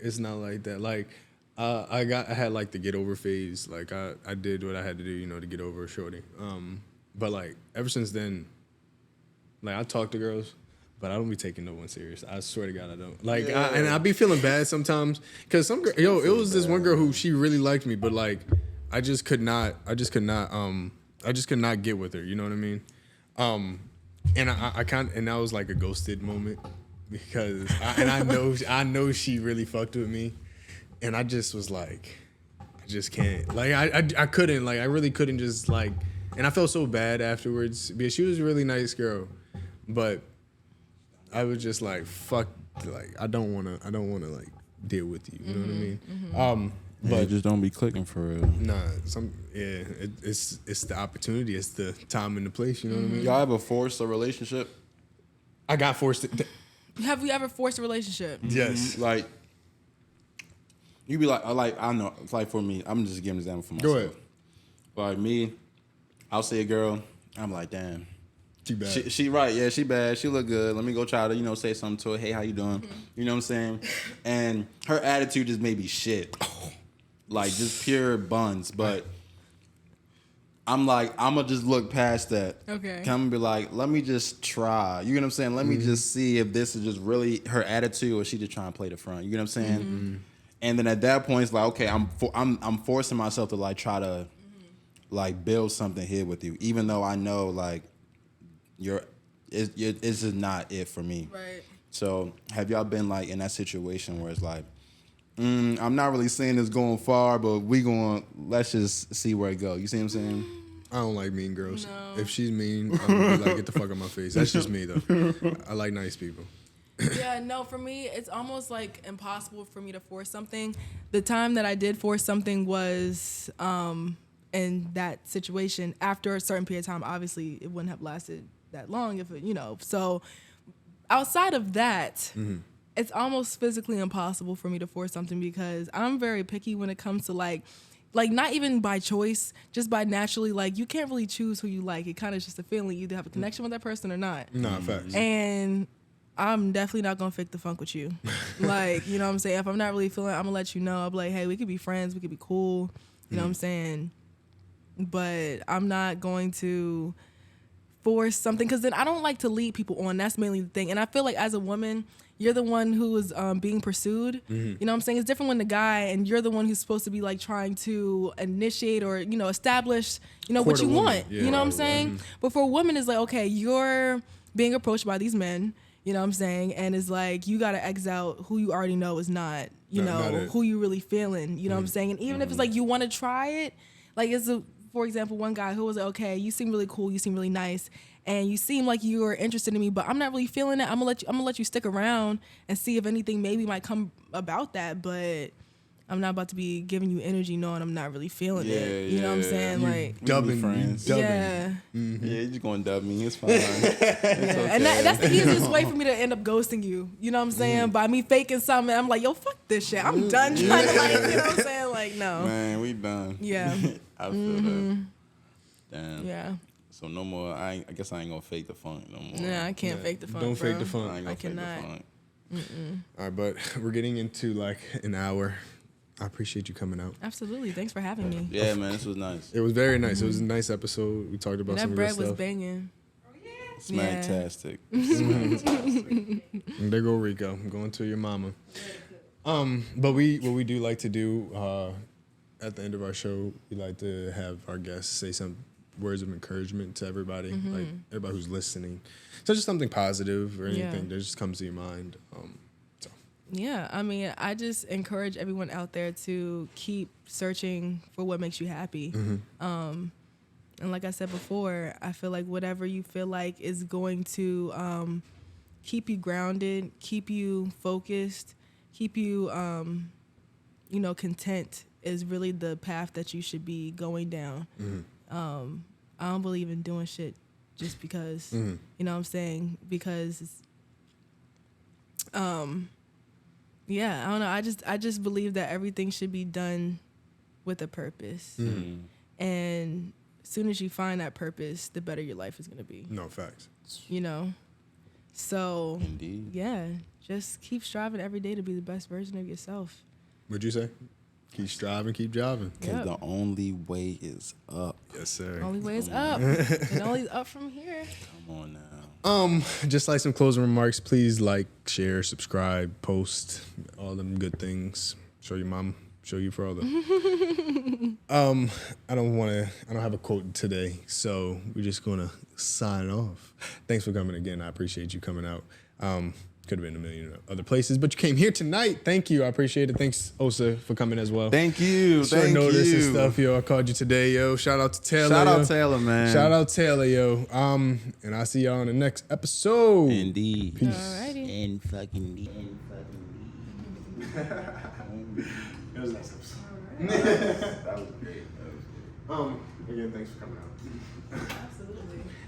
that. Like I had like the get over phase. Like I did what I had to do, to get over a shorty. But like ever since then, like I talk to girls, but I don't be taking no one serious. I swear to God, I don't. Like, and I be feeling bad sometimes because some girl, it was this one girl who she really liked me, but like, I just could not get with her. You know what I mean? And and that was like a ghosted moment because I know she really fucked with me, and I just was like, I just can't. Like, I couldn't. Like, I really couldn't just like, and I felt so bad afterwards because she was a really nice girl, but I was just like, fuck, like I don't wanna like deal with you. You know what I mean? But just don't be clicking for real. Nah, it's the opportunity, it's the time and the place. You know what I mean? Y'all ever forced a relationship? I got forced to. Have you ever forced a relationship? Yes. Like, you be like I know. It's like for me, I'm just giving an example for myself. Go ahead. Like me, I'll see a girl. I'm like, damn. She bad. She right, yeah, she bad. She look good. Let me go try to, say something to her. Hey, how you doing? You know what I'm saying? And her attitude just may be shit. Like just pure buns. But I'm like, I'm gonna just look past that. Okay. Come and be like, let me just try. You know what I'm saying? Let me just see if this is just really her attitude or she just trying to play the front. You know what I'm saying? And then at that point, it's like, okay, I'm forcing myself to like try to like build something here with you, even though I know like it's just not it for me. Right. So have y'all been like in that situation where it's like, I'm not really seeing this going far, but let's just see where it go. You see what I'm saying? I don't like mean girls. No. If she's mean, I'm gonna be like, get the fuck out my face. That's just me though. I like nice people. Yeah, no, for me, it's almost like impossible for me to force something. The time that I did force something was in that situation. After a certain period of time, obviously, it wouldn't have lasted that long if it, So outside of that, it's almost physically impossible for me to force something because I'm very picky when it comes to like not even by choice, just by naturally, like you can't really choose who you like. It kind of just a feeling. You either have a connection with that person or not. Nah, facts. And I'm definitely not gonna fake the funk with you. Like, you know what I'm saying? If I'm not really feeling it, I'm gonna let you know. I'll be like, hey, we could be friends, we could be cool. You know what I'm saying? But I'm not going to force something because then I don't like to lead people on. That's mainly the thing. And I feel like as a woman, you're the one who is being pursued. You know what I'm saying? It's different when the guy and you're the one who's supposed to be like trying to initiate or, establish, what you woman. want. Yeah, you know what I'm saying? But for a woman, it's like, okay, you're being approached by these men. You know what I'm saying? And it's like, you got to X out who you already know is not, Not it. who you really feeling. You know what I'm saying? And even if it's like, you want to try it, like for example, one guy who was like, okay, you seem really cool. You seem really nice. And you seem like you are interested in me, but I'm not really feeling it. I'm gonna let you stick around and see if anything maybe might come about that, but I'm not about to be giving you energy knowing I'm not really feeling it. You know what I'm saying? Like, dubbing friends. dubbing. yeah. Yeah, you're just gonna dub me. It's fine. It's okay. And that's the easiest way for me to end up ghosting you. You know what I'm saying? By me faking something, I'm like, yo, fuck this shit. I'm done trying to, like, you know what I'm saying? Like, no. Man, we done. Yeah. I feel that. Damn. Yeah. So no more. I guess I ain't gonna fake the funk no more. Yeah, I can't fake the funk. Don't fake the bro. funk. I ain't gonna I fake cannot. the funk. All right, but we're getting into like an hour. I appreciate you coming out. Absolutely. Thanks for having me. Yeah, man, this was nice. It was very nice. It was a nice episode. We talked about And some that good bread was stuff. banging. Smacktastic. And there go Rico. I'm going to your mama. But what we do like to do at the end of our show, we like to have our guests say some words of encouragement to everybody, like everybody who's listening. So just something positive or anything that just comes to your mind. Yeah, I mean, I just encourage everyone out there to keep searching for what makes you happy. And like I said before, I feel like whatever you feel like is going to keep you grounded, keep you focused, keep you, content is really the path that you should be going down. I don't believe in doing shit just because, you know what I'm saying? Because, yeah, I don't know. I just believe that everything should be done with a purpose. And as soon as you find that purpose, the better your life is going to be. No facts. You know? So, Indeed. yeah, just keep striving every day to be the best version of yourself. What'd you say? Keep striving, keep driving. Because Yep. the only way is up. Yes, sir. Only way is up. And only up from here. Come on now. Just like some closing remarks, please like, share, subscribe, post, all them good things. Show your mom, show you for all the. I don't have a quote today, so we're just gonna sign off. Thanks for coming again. I appreciate you coming out. Could have been a million other places, but you came here tonight. Thank you. I appreciate it. Thanks, Osa, for coming as well. Thank you. Short Thank notice you. and stuff, yo. I called you today, yo. Shout out to Taylor. Shout out yo. Taylor, man. Shout out Taylor, yo. And I'll see y'all in the next episode. Indeed. Peace. Alrighty. And fucking. It was a nice episode. That was great. Again, thanks for coming out. Absolutely.